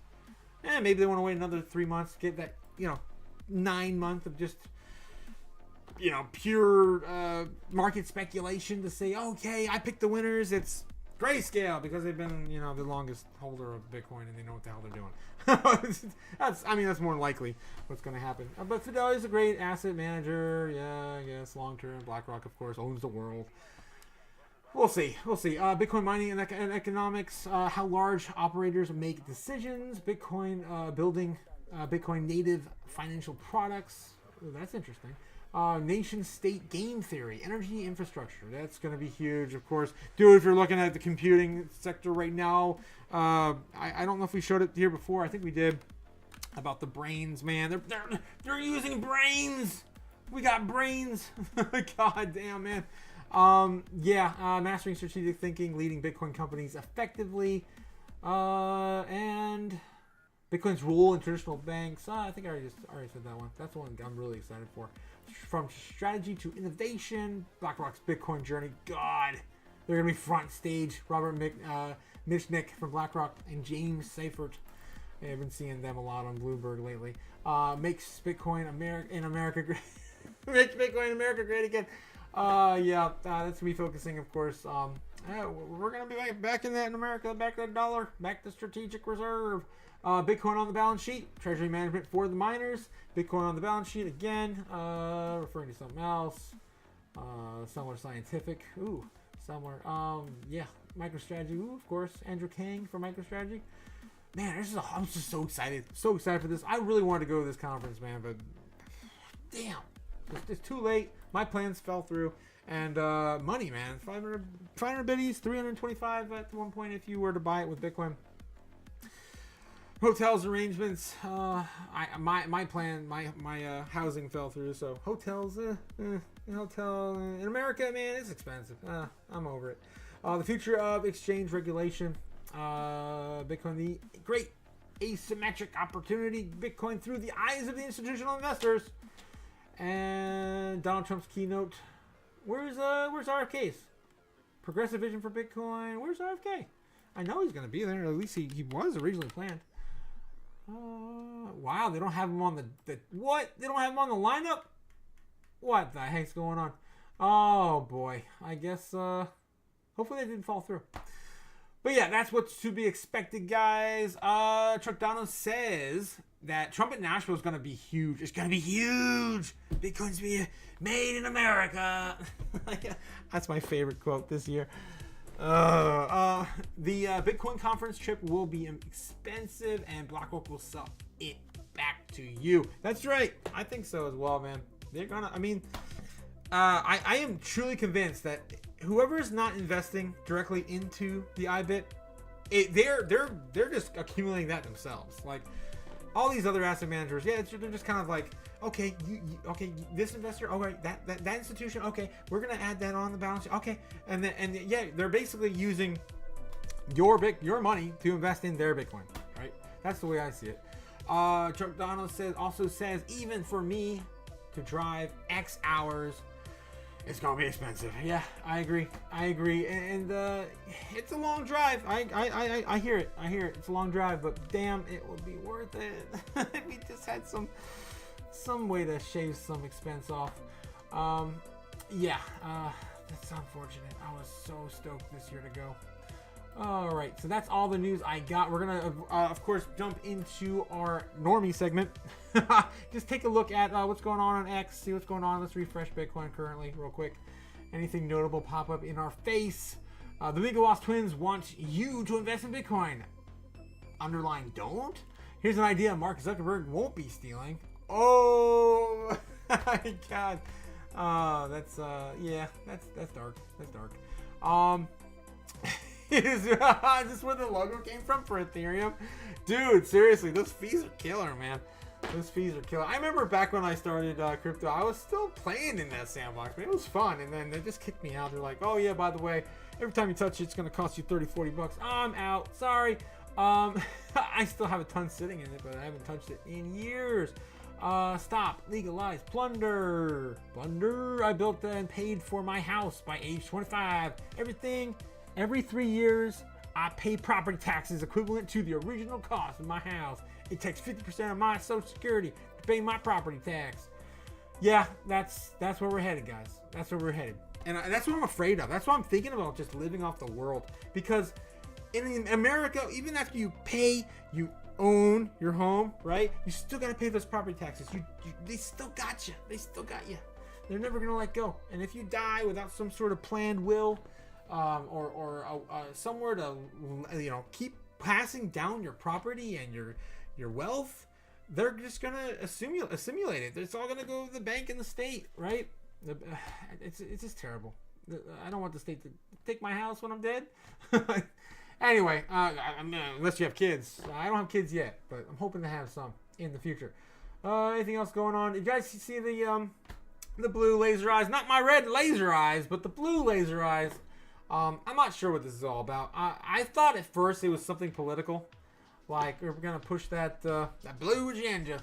And maybe they want to wait another 3 months to get that 9 months of just pure market speculation to say, okay, I picked the winners. It's Grayscale, because they've been the longest holder of Bitcoin and they know what the hell they're doing. That's more likely what's going to happen. But Fidelity is a great asset manager. Yeah, I guess long term. BlackRock, of course, owns the world. We'll see. Bitcoin mining and economics. How large operators make decisions. Bitcoin building Bitcoin native financial products. Ooh, that's interesting. Nation state game theory. Energy infrastructure. That's going to be huge, of course. Dude, if you're looking at the computing sector right now, I don't know if we showed it here before. I think we did. About the brains, man. They're using brains. We got brains. God damn, man. Mastering strategic thinking, leading Bitcoin companies effectively, and Bitcoin's role in traditional banks. I think I already said that one. That's the one I'm really excited for. From strategy to innovation, BlackRock's Bitcoin journey. God, They're going to be front stage. Michnick from BlackRock and James Seifert. I've been seeing them a lot on Bloomberg lately. Makes Bitcoin in America great. Makes Bitcoin in America great again. That's me focusing, of course. We're going to be back in that in America, back to that dollar, back to strategic reserve. Bitcoin on the balance sheet, treasury management for the miners. Bitcoin on the balance sheet again, referring to something else. Somewhere scientific. Somewhere. MicroStrategy. Of course. Andrew Kang for MicroStrategy. Man, I'm just so excited. So excited for this. I really wanted to go to this conference, man, but damn. It's too late. My plans fell through. And money, man. 500 bitties, 325 at one point if you were to buy it with Bitcoin. Hotels arrangements. My plan, my housing fell through. So hotels, hotel in America, man, it's expensive. I'm over it. The future of exchange regulation. Bitcoin, the great asymmetric opportunity. Bitcoin through the eyes of the institutional investors. And Donald Trump's keynote. Where's RFK's? Progressive vision for Bitcoin. Where's RFK? I know he's going to be there. At least he was originally planned. Wow, they don't have him on the what? They don't have him on the lineup? What the heck's going on? Oh boy. I guess hopefully they didn't fall through. But yeah, that's what's to be expected, guys. Chuck Donald says that Trump at Nashville is going to be huge. It's going to be huge. Bitcoin's be made in America. That's my favorite quote this year. The Bitcoin conference trip will be expensive, and BlackRock will sell it back to you. That's right. I think so as well, man. They're gonna. I am truly convinced that whoever is not investing directly into the iBit, they're just accumulating that themselves. Like all these other asset managers, they're just kind of like, okay, this investor, okay, that institution, okay, we're gonna add that on the balance sheet, okay, and they're basically using your money to invest in their Bitcoin, right? That's the way I see it. Chuck Donald also says even for me to drive X hours, it's gonna be expensive. Yeah, I agree, and it's a long drive. I hear it. It's a long drive, but damn, it would be worth it if we just had some way to shave some expense off. That's unfortunate. I was so stoked this year to go. All right, so that's all the news I got. We're gonna, of course, jump into our normie segment. Just take a look at what's going on X, see what's going on. Let's refresh Bitcoin currently real quick. Anything notable pop up in our face? The Megawas twins want you to invest in Bitcoin. Underline don't. Here's an idea Mark Zuckerberg won't be stealing. Oh my god. That's dark. That's dark. Is this where the logo came from for Ethereum? Dude, seriously, those fees are killer, man. Those fees are killer. I remember back when I started crypto, I was still playing in that sandbox, man. It was fun, and then they just kicked me out. They're like, oh yeah, by the way, every time you touch it, it's going to cost you $30-$40. I'm out. Sorry. I still have a ton sitting in it, but I haven't touched it in years. Stop. Legalize. Plunder. I built and paid for my house by age 25. Every 3 years, I pay property taxes equivalent to the original cost of my house. It takes 50% of my Social Security to pay my property tax. Yeah, that's where we're headed, guys. That's where we're headed. And that's what I'm afraid of. That's what I'm thinking about, just living off the world. Because in America, even after you pay, you own your home, right? You still got to pay those property taxes. They still got you. They're never going to let go. And if you die without some sort of planned will, or somewhere to keep passing down your property and your wealth, they're just gonna assimilate it. It's all gonna go to the bank and the state, right? It's just terrible. I don't want the state to take my house when I'm dead. Anyway, unless you have kids. I don't have kids yet, but I'm hoping to have some in the future. Anything else going on? Did you guys see the blue laser eyes? Not my red laser eyes, but the blue laser eyes. I'm not sure what this is all about. I thought at first it was something political, like we're gonna push that blue agenda.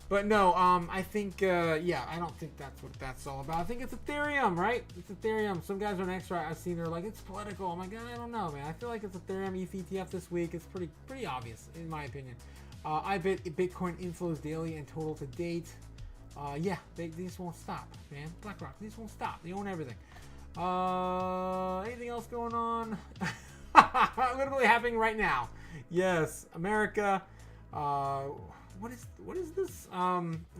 But no, I think, yeah, I don't think that's what that's all about. I think it's Ethereum, right? It's Ethereum. Some guys on X, I've seen, they're like, it's political. I'm like, I don't know, man. I feel like it's Ethereum ETF this week. It's pretty obvious, in my opinion. I bet Bitcoin inflows daily and total to date. Yeah, they just won't stop, man. BlackRock, they just won't stop. They own everything. Anything else going on? Literally happening right now. Yes, America. What is this? Is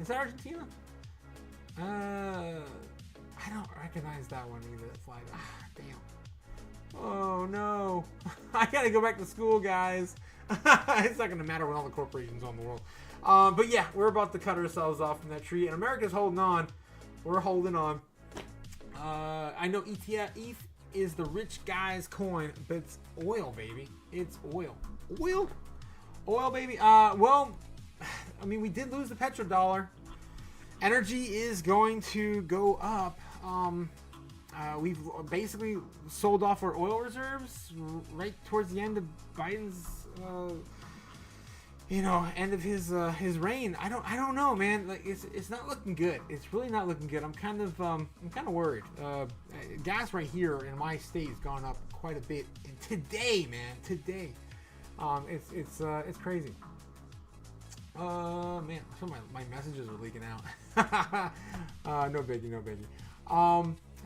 that Argentina? I don't recognize that one either. That flag. Damn. Oh no. I gotta go back to school, guys. It's not gonna matter when all the corporations on the world. But yeah, we're about to cut ourselves off from that tree, and America's holding on. We're holding on. I know ETH is the rich guy's coin, but it's oil, baby. It's oil. Oil, baby. Well, I mean, we did lose the petrodollar. Energy is going to go up. We've basically sold off our oil reserves right towards the end of Biden's, end of his reign. I don't know, man. Like it's not looking good. It's really not looking good. I'm kind of worried. Gas right here in my state has gone up quite a bit. And today, man, it's crazy. Man, some of my messages are leaking out. No biggie.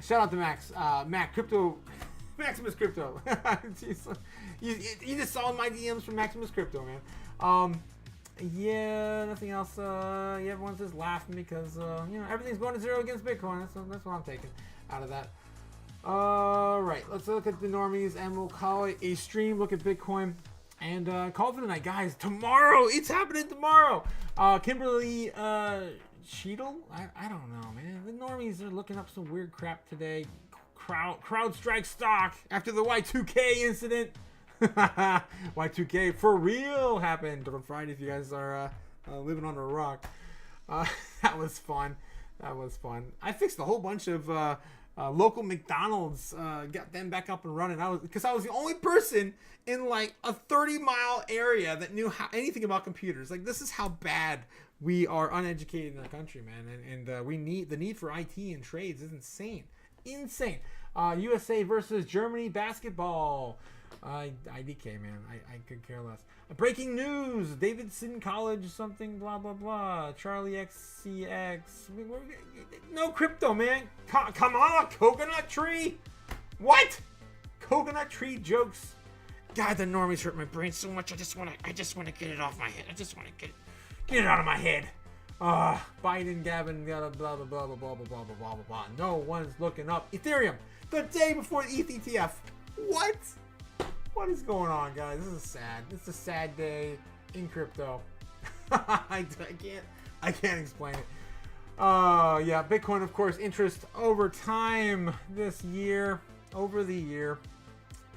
Shout out to Mac Crypto, Maximus Crypto. Jeez. You just saw my DMs from Maximus Crypto, man. Yeah, nothing else. Yeah, everyone's just laughing because everything's going to zero against Bitcoin. That's what I'm taking out of that. Right, let's look at the normies and we'll call it a stream. Look at Bitcoin. And call it for the night, guys. Tomorrow, it's happening tomorrow. Kimberly Cheadle, I don't know, man. The normies are looking up some weird crap today. CrowdStrike stock after the Y2K incident. Y2K for real happened on Friday. If you guys are living on a rock, that was fun. I fixed a whole bunch of local McDonald's, got them back up and running. I was the only person in like a 30-mile area that knew anything about computers. Like, this is how bad we are uneducated in our country, man. And the need for IT and trades is insane. USA versus Germany basketball. IDK, man. I could care less. Breaking news. Davidson College something blah blah blah. Charlie XCX. No crypto, man. Come on, coconut tree. What? Coconut tree jokes. God, the normies hurt my brain so much. I just want to get it off my head. I just want to get it out of my head. Biden, Gavin, blah blah blah blah blah blah blah blah blah blah. No one's looking up Ethereum the day before the ETH ETF. What? What is going on, guys? This is sad. It's a sad day in crypto. I can't explain it. Yeah, Bitcoin, of course, interest over time this year, over the year.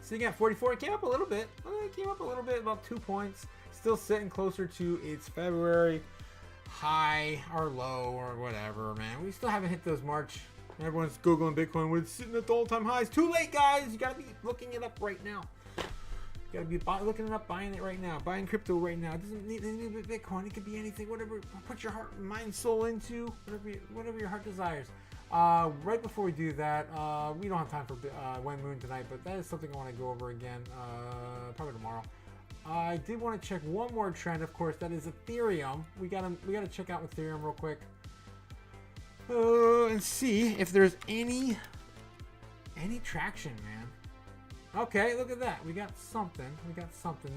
Sitting at 44, it came up a little bit. It came up a little bit, about 2 points. Still sitting closer to its February high or low or whatever, man. We still haven't hit those March. Everyone's Googling Bitcoin when it's sitting at the all-time highs. Too late, guys. You gotta be looking it up right now. You gotta be looking it up, buying it right now, buying crypto right now. It doesn't need Bitcoin. It could be anything, whatever. Put your heart, mind, soul into whatever your heart desires. Right before we do that, we don't have time for When Moon tonight, but that is something I want to go over again, probably tomorrow. I did want to check one more trend, of course. That is Ethereum. We gotta check out Ethereum real quick, and see if there's any traction, man. Okay, look at that. We got something.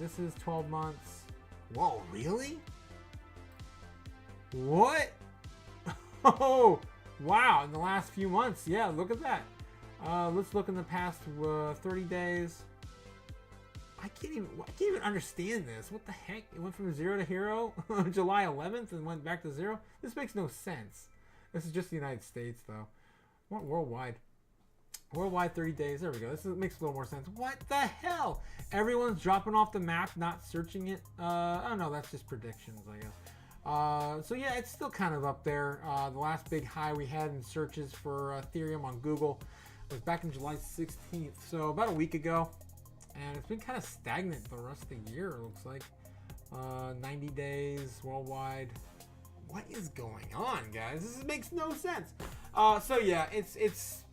This is 12 months. Whoa, really? What? Oh, wow. In the last few months. Yeah, look at that. Let's look in the past 30 days. I can't even understand this. What the heck? It went from 0 to hero on July 11th and went back to 0? This makes no sense. This is just the United States, though. What worldwide? Worldwide 30 days. There we go. This makes a little more sense. What the hell? Everyone's dropping off the map, not searching it. Oh no, that's just predictions, I guess. So yeah, it's still kind of up there. The last big high we had in searches for Ethereum on Google was back in July 16th. So about a week ago. And it's been kind of stagnant the rest of the year, it looks like. 90 days worldwide. What is going on, guys? This makes no sense. So yeah, it's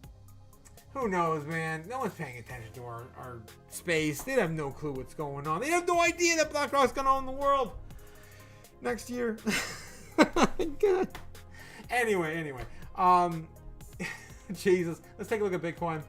who knows, man. No one's paying attention to our space. They have no clue what's going on. They have no idea that BlackRock's gonna own the world next year. God. Anyway. Jesus. Let's take a look at Bitcoin.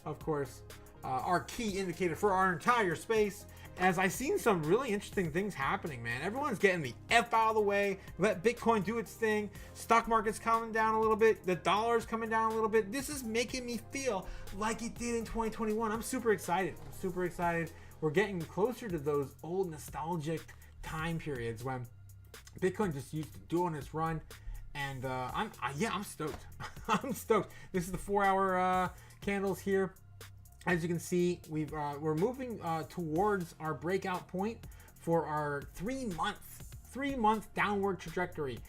Of course, our key indicator for our entire space. As I've seen some really interesting things happening, man. Everyone's getting the F out of the way. Let Bitcoin do its thing. Stock market's coming down a little bit. The dollar's coming down a little bit. This is making me feel like it did in 2021. I'm super excited. We're getting closer to those old nostalgic time periods when Bitcoin just used to do on its run. And I'm stoked. I'm stoked. This is the 4-hour candles here. As you can see, we're moving towards our breakout point for our 3-month downward trajectory.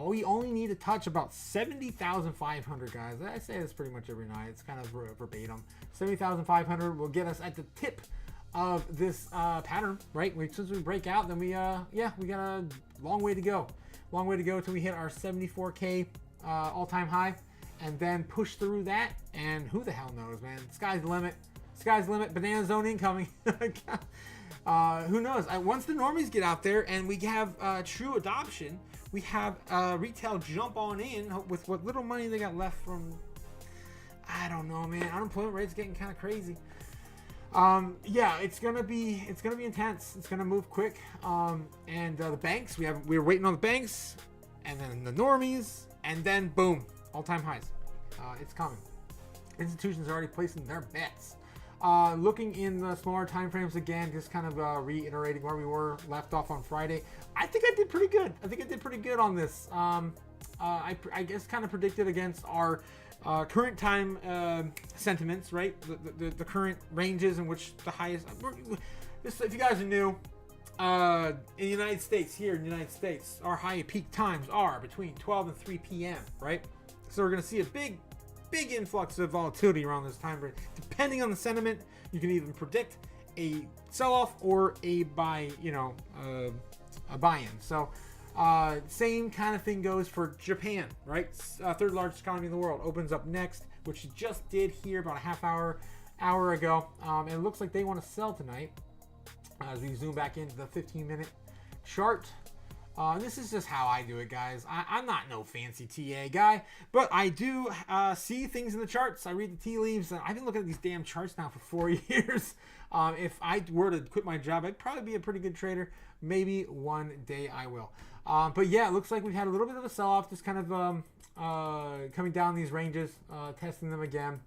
We only need to touch about 70,500, guys. I say this pretty much every night. It's kind of verbatim. 70,500 will get us at the tip of this pattern, right? Since we break out, then we got a long way to go. Long way to go till we hit our 74K all-time high. And then push through that, and who the hell knows, man? Sky's the limit. Banana zone incoming. Who knows? Once the normies get out there and we have true adoption, we have retail jump on in with what little money they got left from. I don't know, man. Unemployment rate's getting kind of crazy. It's gonna be intense. It's gonna move quick. And the banks, we're waiting on the banks, and then the normies, and then boom. All-time highs. It's coming. Institutions are already placing their bets. Looking in the smaller time frames again, just kind of reiterating where we were left off on Friday. I think I did pretty good on this. I guess kind of predicted against our current time sentiments, right? The current ranges in which the highest. If you guys are new, in the United States, our high peak times are between 12 and 3 p.m., right? So we're going to see a big influx of volatility around this time frame. Depending on the sentiment, you can even predict a sell-off or a buy, a buy-in. So same kind of thing goes for Japan, right? Third largest economy in the world opens up next, which it just did here about a half hour ago. And it looks like they want to sell tonight. As we zoom back into the 15-minute chart. This is just how I do it, guys. I'm not no fancy TA guy, but I do see things in the charts. I read the tea leaves, and I've been looking at these damn charts now for 4 years. If I were to quit my job, I'd probably be a pretty good trader. Maybe one day I will. But yeah, it looks like we've had a little bit of a sell-off, just kind of coming down these ranges, testing them again.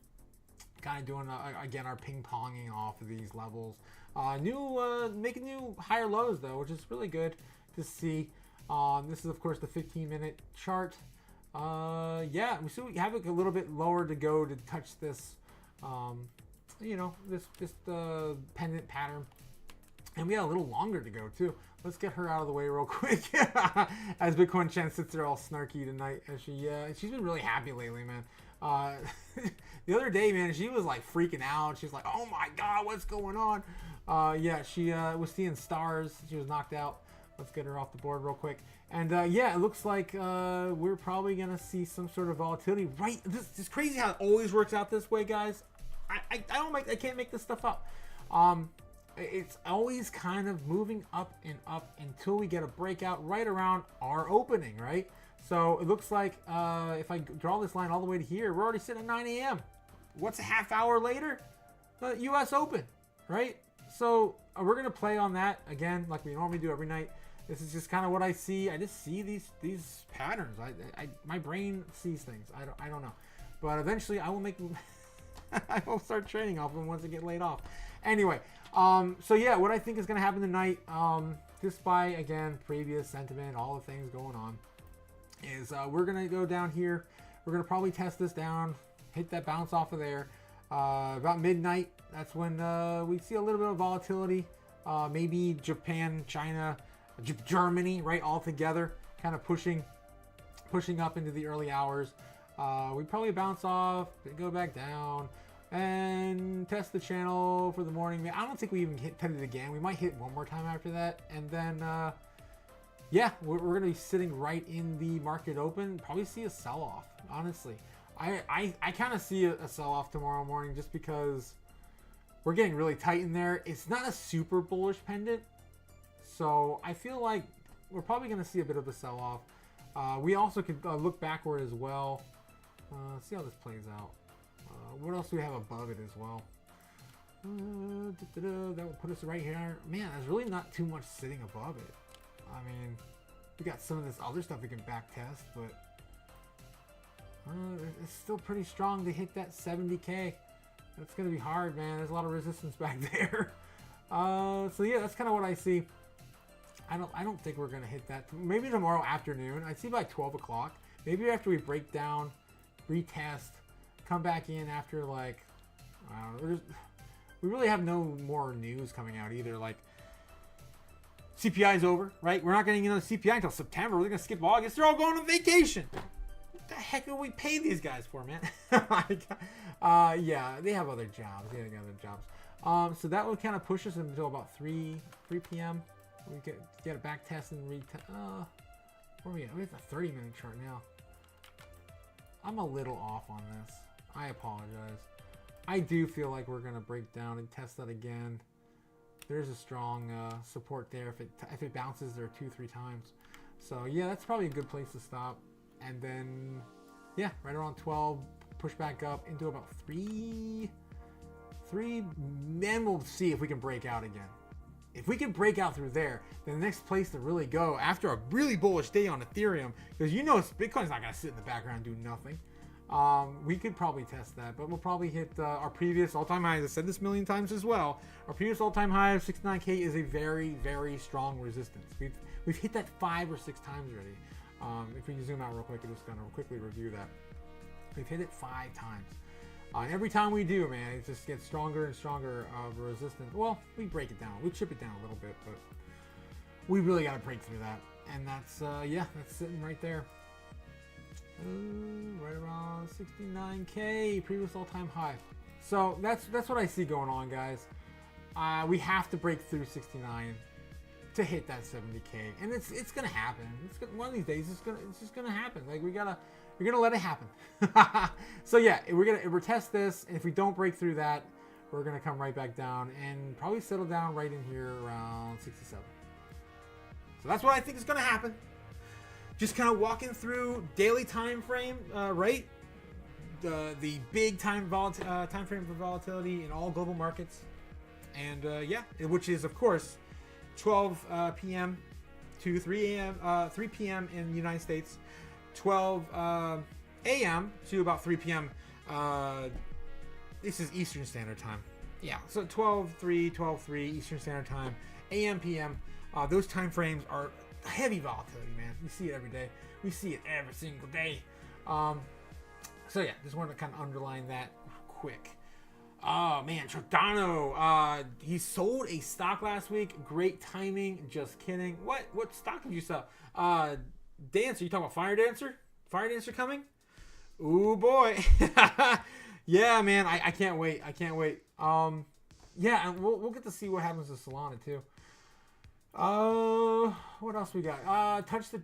Kind of doing, again, our ping-ponging off of these levels. Making new higher lows, though, which is really good to see. This is, of course, the 15-minute chart. We have a little bit lower to go to touch this, this pendant pattern. And we got a little longer to go, too. Let's get her out of the way real quick. As Bitcoin Chen sits there all snarky tonight. As she's been really happy lately, man. The other day, man, she was like freaking out. She's like, oh my God, what's going on? She was seeing stars. She was knocked out. Let's get her off the board real quick. And it looks like we're probably going to see some sort of volatility. Right? This is crazy how it always works out this way, guys. I can't make this stuff up. It's always kind of moving up and up until we get a breakout right around our opening, right? So it looks like if I draw this line all the way to here, we're already sitting at 9 a.m. What's a half hour later? The U.S. Open, right? So we're going to play on that again like we normally do every night. This is just kind of what I see. I just see these patterns. My brain sees things. I don't know. But eventually I will I will start trading off them once I get laid off. Anyway, what I think is going to happen tonight, just by, again, previous sentiment, all the things going on, is we're going to go down here. We're going to probably test this down, hit that bounce off of there. About midnight, that's when we see a little bit of volatility. Maybe Japan, China, Germany, right, all together, kind of pushing up into the early hours. We probably bounce off, go back down, and test the channel for the morning. I don't think we even hit it again. We might hit one more time after that, and then yeah, we're going to be sitting right in the market open. Probably see a sell-off, honestly. I kind of see a sell-off tomorrow morning just because we're getting really tight in there. It's not a super bullish pendant, so I feel like we're probably going to see a bit of a sell-off. We also can look backward as well. See how this plays out. What else do we have above it as well? That would put us right here. Man, there's really not too much sitting above it. I mean, we got some of this other stuff we can back test, but it's still pretty strong to hit that 70K. That's gonna be hard, man. There's a lot of resistance back there. So yeah, that's kind of what I see. I don't think we're gonna hit that. Maybe tomorrow afternoon. I'd see by 12 o'clock. Maybe after we break down, retest, come back in after like, I don't know. We really have no more news coming out either. Like, CPI is over, right? We're not getting another CPI until September. We're gonna skip August. They're all going on vacation. What the heck do we pay these guys for, man? Yeah, they have other jobs. They have other jobs. So that would kind of push us until about 3 p.m. We get a back test and retest. Where are we at? We have a 30-minute chart now. I'm a little off on this. I apologize. I do feel like we're gonna break down and test that again. There's a strong support there if it bounces there 2-3 times. So yeah, that's probably a good place to stop. And then yeah, right around 12, push back up into about 3. Then we'll see if we can break out again. If we can break out through there, then the next place to really go after a really bullish day on Ethereum, because you know Bitcoin's not gonna sit in the background and do nothing. We could probably test that, but we'll probably hit our previous all-time high. I've said this a million times as well. Our previous all-time high of 69K is a very, very strong resistance. We've hit that 5 or 6 times already. If we can zoom out real quick, I'm just gonna quickly review that. We've hit it 5 times. And every time we do, man, it just gets stronger and stronger of resistance. Well, we break it down. We chip it down a little bit, but we really got to break through that. And that's, yeah, that's sitting right there. Right around 69K, previous all-time high. So that's what I see going on, guys. We have to break through 69 to hit that 70K, and it's gonna happen. One of these days, it's just gonna happen. Like we're gonna let it happen. So yeah, we're test this, and if we don't break through that, we're gonna come right back down and probably settle down right in here around 67. So that's what I think is gonna happen. Just kind of walking through daily time frame, right? The big time frame for volatility in all global markets, and yeah, which is of course 12 p.m. to 3 a.m. 3 p.m. in the United States, 12 a.m. to about 3 p.m. This is Eastern Standard Time. Yeah, so 12-3 Eastern Standard Time, a.m. p.m. Those time frames are heavy volatility, man. We see it every day. We see it every single day. So yeah, just wanted to kind of underline that quick. Oh man, Giordano, he sold a stock last week. Great timing. Just kidding. What stock did you sell? Dancer, you talking about Fire Dancer? Fire Dancer coming? Ooh boy. Yeah, man, I can't wait. I can't wait. Yeah, and we'll get to see what happens to Solana too. What else we got? Touch the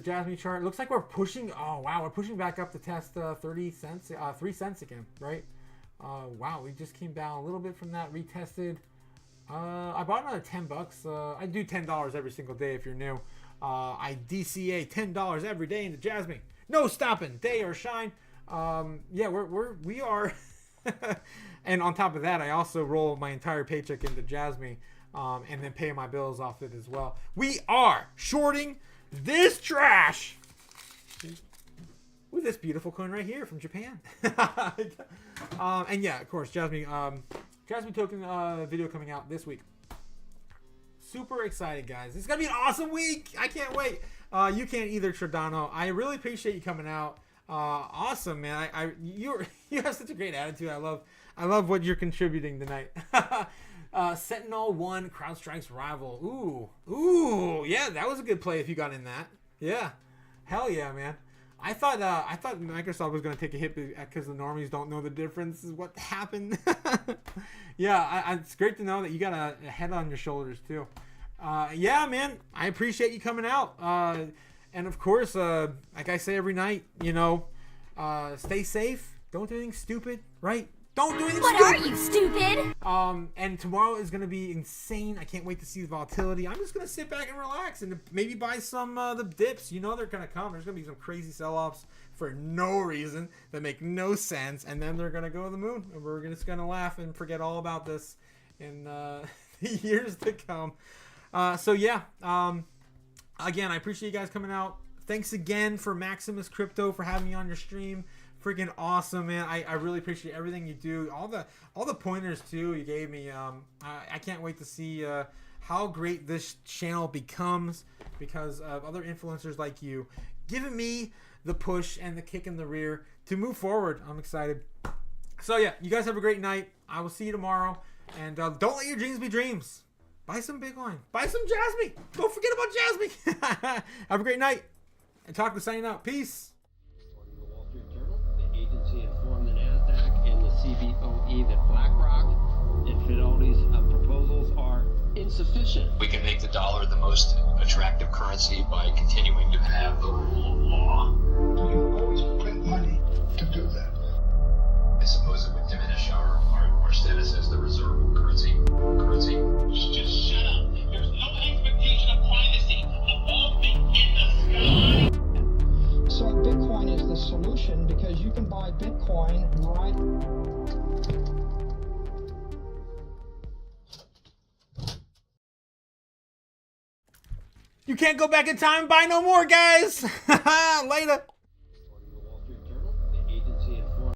Jasmine chart. Looks like we're pushing. Oh wow, we're pushing back up to test 30 cents, 3 cents again, right? Wow, we just came down a little bit from that. Retested. I bought another $10. I do $10 every single day if you're new. I DCA $10 every day into Jasmine. No stopping, day or shine. Yeah, we are. And on top of that, I also roll my entire paycheck into Jasmine. And then pay my bills off it as well. We are shorting this trash with this beautiful coin right here from Japan. And yeah, of course, Jasmine token video coming out this week. Super excited, guys. It's gonna be an awesome week. I can't wait. You can't either, Giordano. I really appreciate you coming out. Awesome, man. You have such a great attitude. I love what you're contributing tonight. Sentinel 1 CrowdStrike's rival. Ooh, yeah, that was a good play if you got in that. Yeah, hell yeah, man. I thought Microsoft was gonna take a hit because the normies don't know the difference. Is what happened. Yeah, it's great to know that you got a head on your shoulders too. Yeah, man, I appreciate you coming out. And of course, like I say every night, you know, stay safe. Don't do anything stupid, right? Don't do anything stupid. What are you, stupid? And tomorrow is going to be insane. I can't wait to see the volatility. I'm just going to sit back and relax and maybe buy some the dips. You know they're going to come. There's going to be some crazy sell-offs for no reason that make no sense. And then they're going to go to the moon. And we're just going to laugh and forget all about this in the years to come. So, yeah. Again, I appreciate you guys coming out. Thanks again for Maximus Crypto for having me on your stream. Freaking awesome, man. I really appreciate everything you do. All the pointers too you gave me. I can't wait to see how great this channel becomes because of other influencers like you giving me the push and the kick in the rear to move forward. I'm excited. So yeah, you guys have a great night. I will see you tomorrow. And don't let your dreams be dreams. Buy some Bitcoin. Buy some Jasmine. Don't forget about Jasmine. Have a great night. And Otaku signing out. Peace. Informed the NASDAQ and the CBOE that BlackRock and Fidelity's proposals are insufficient. We can make the dollar the most attractive currency by continuing to have the rule of law. You always print money to do that. I suppose it would diminish our status as the reserve currency. Just shut up. There's no expectation of privacy above me in the sky. So Bitcoin is the solution because you can buy Bitcoin right. You can't go back in time and buy no more, guys. Later.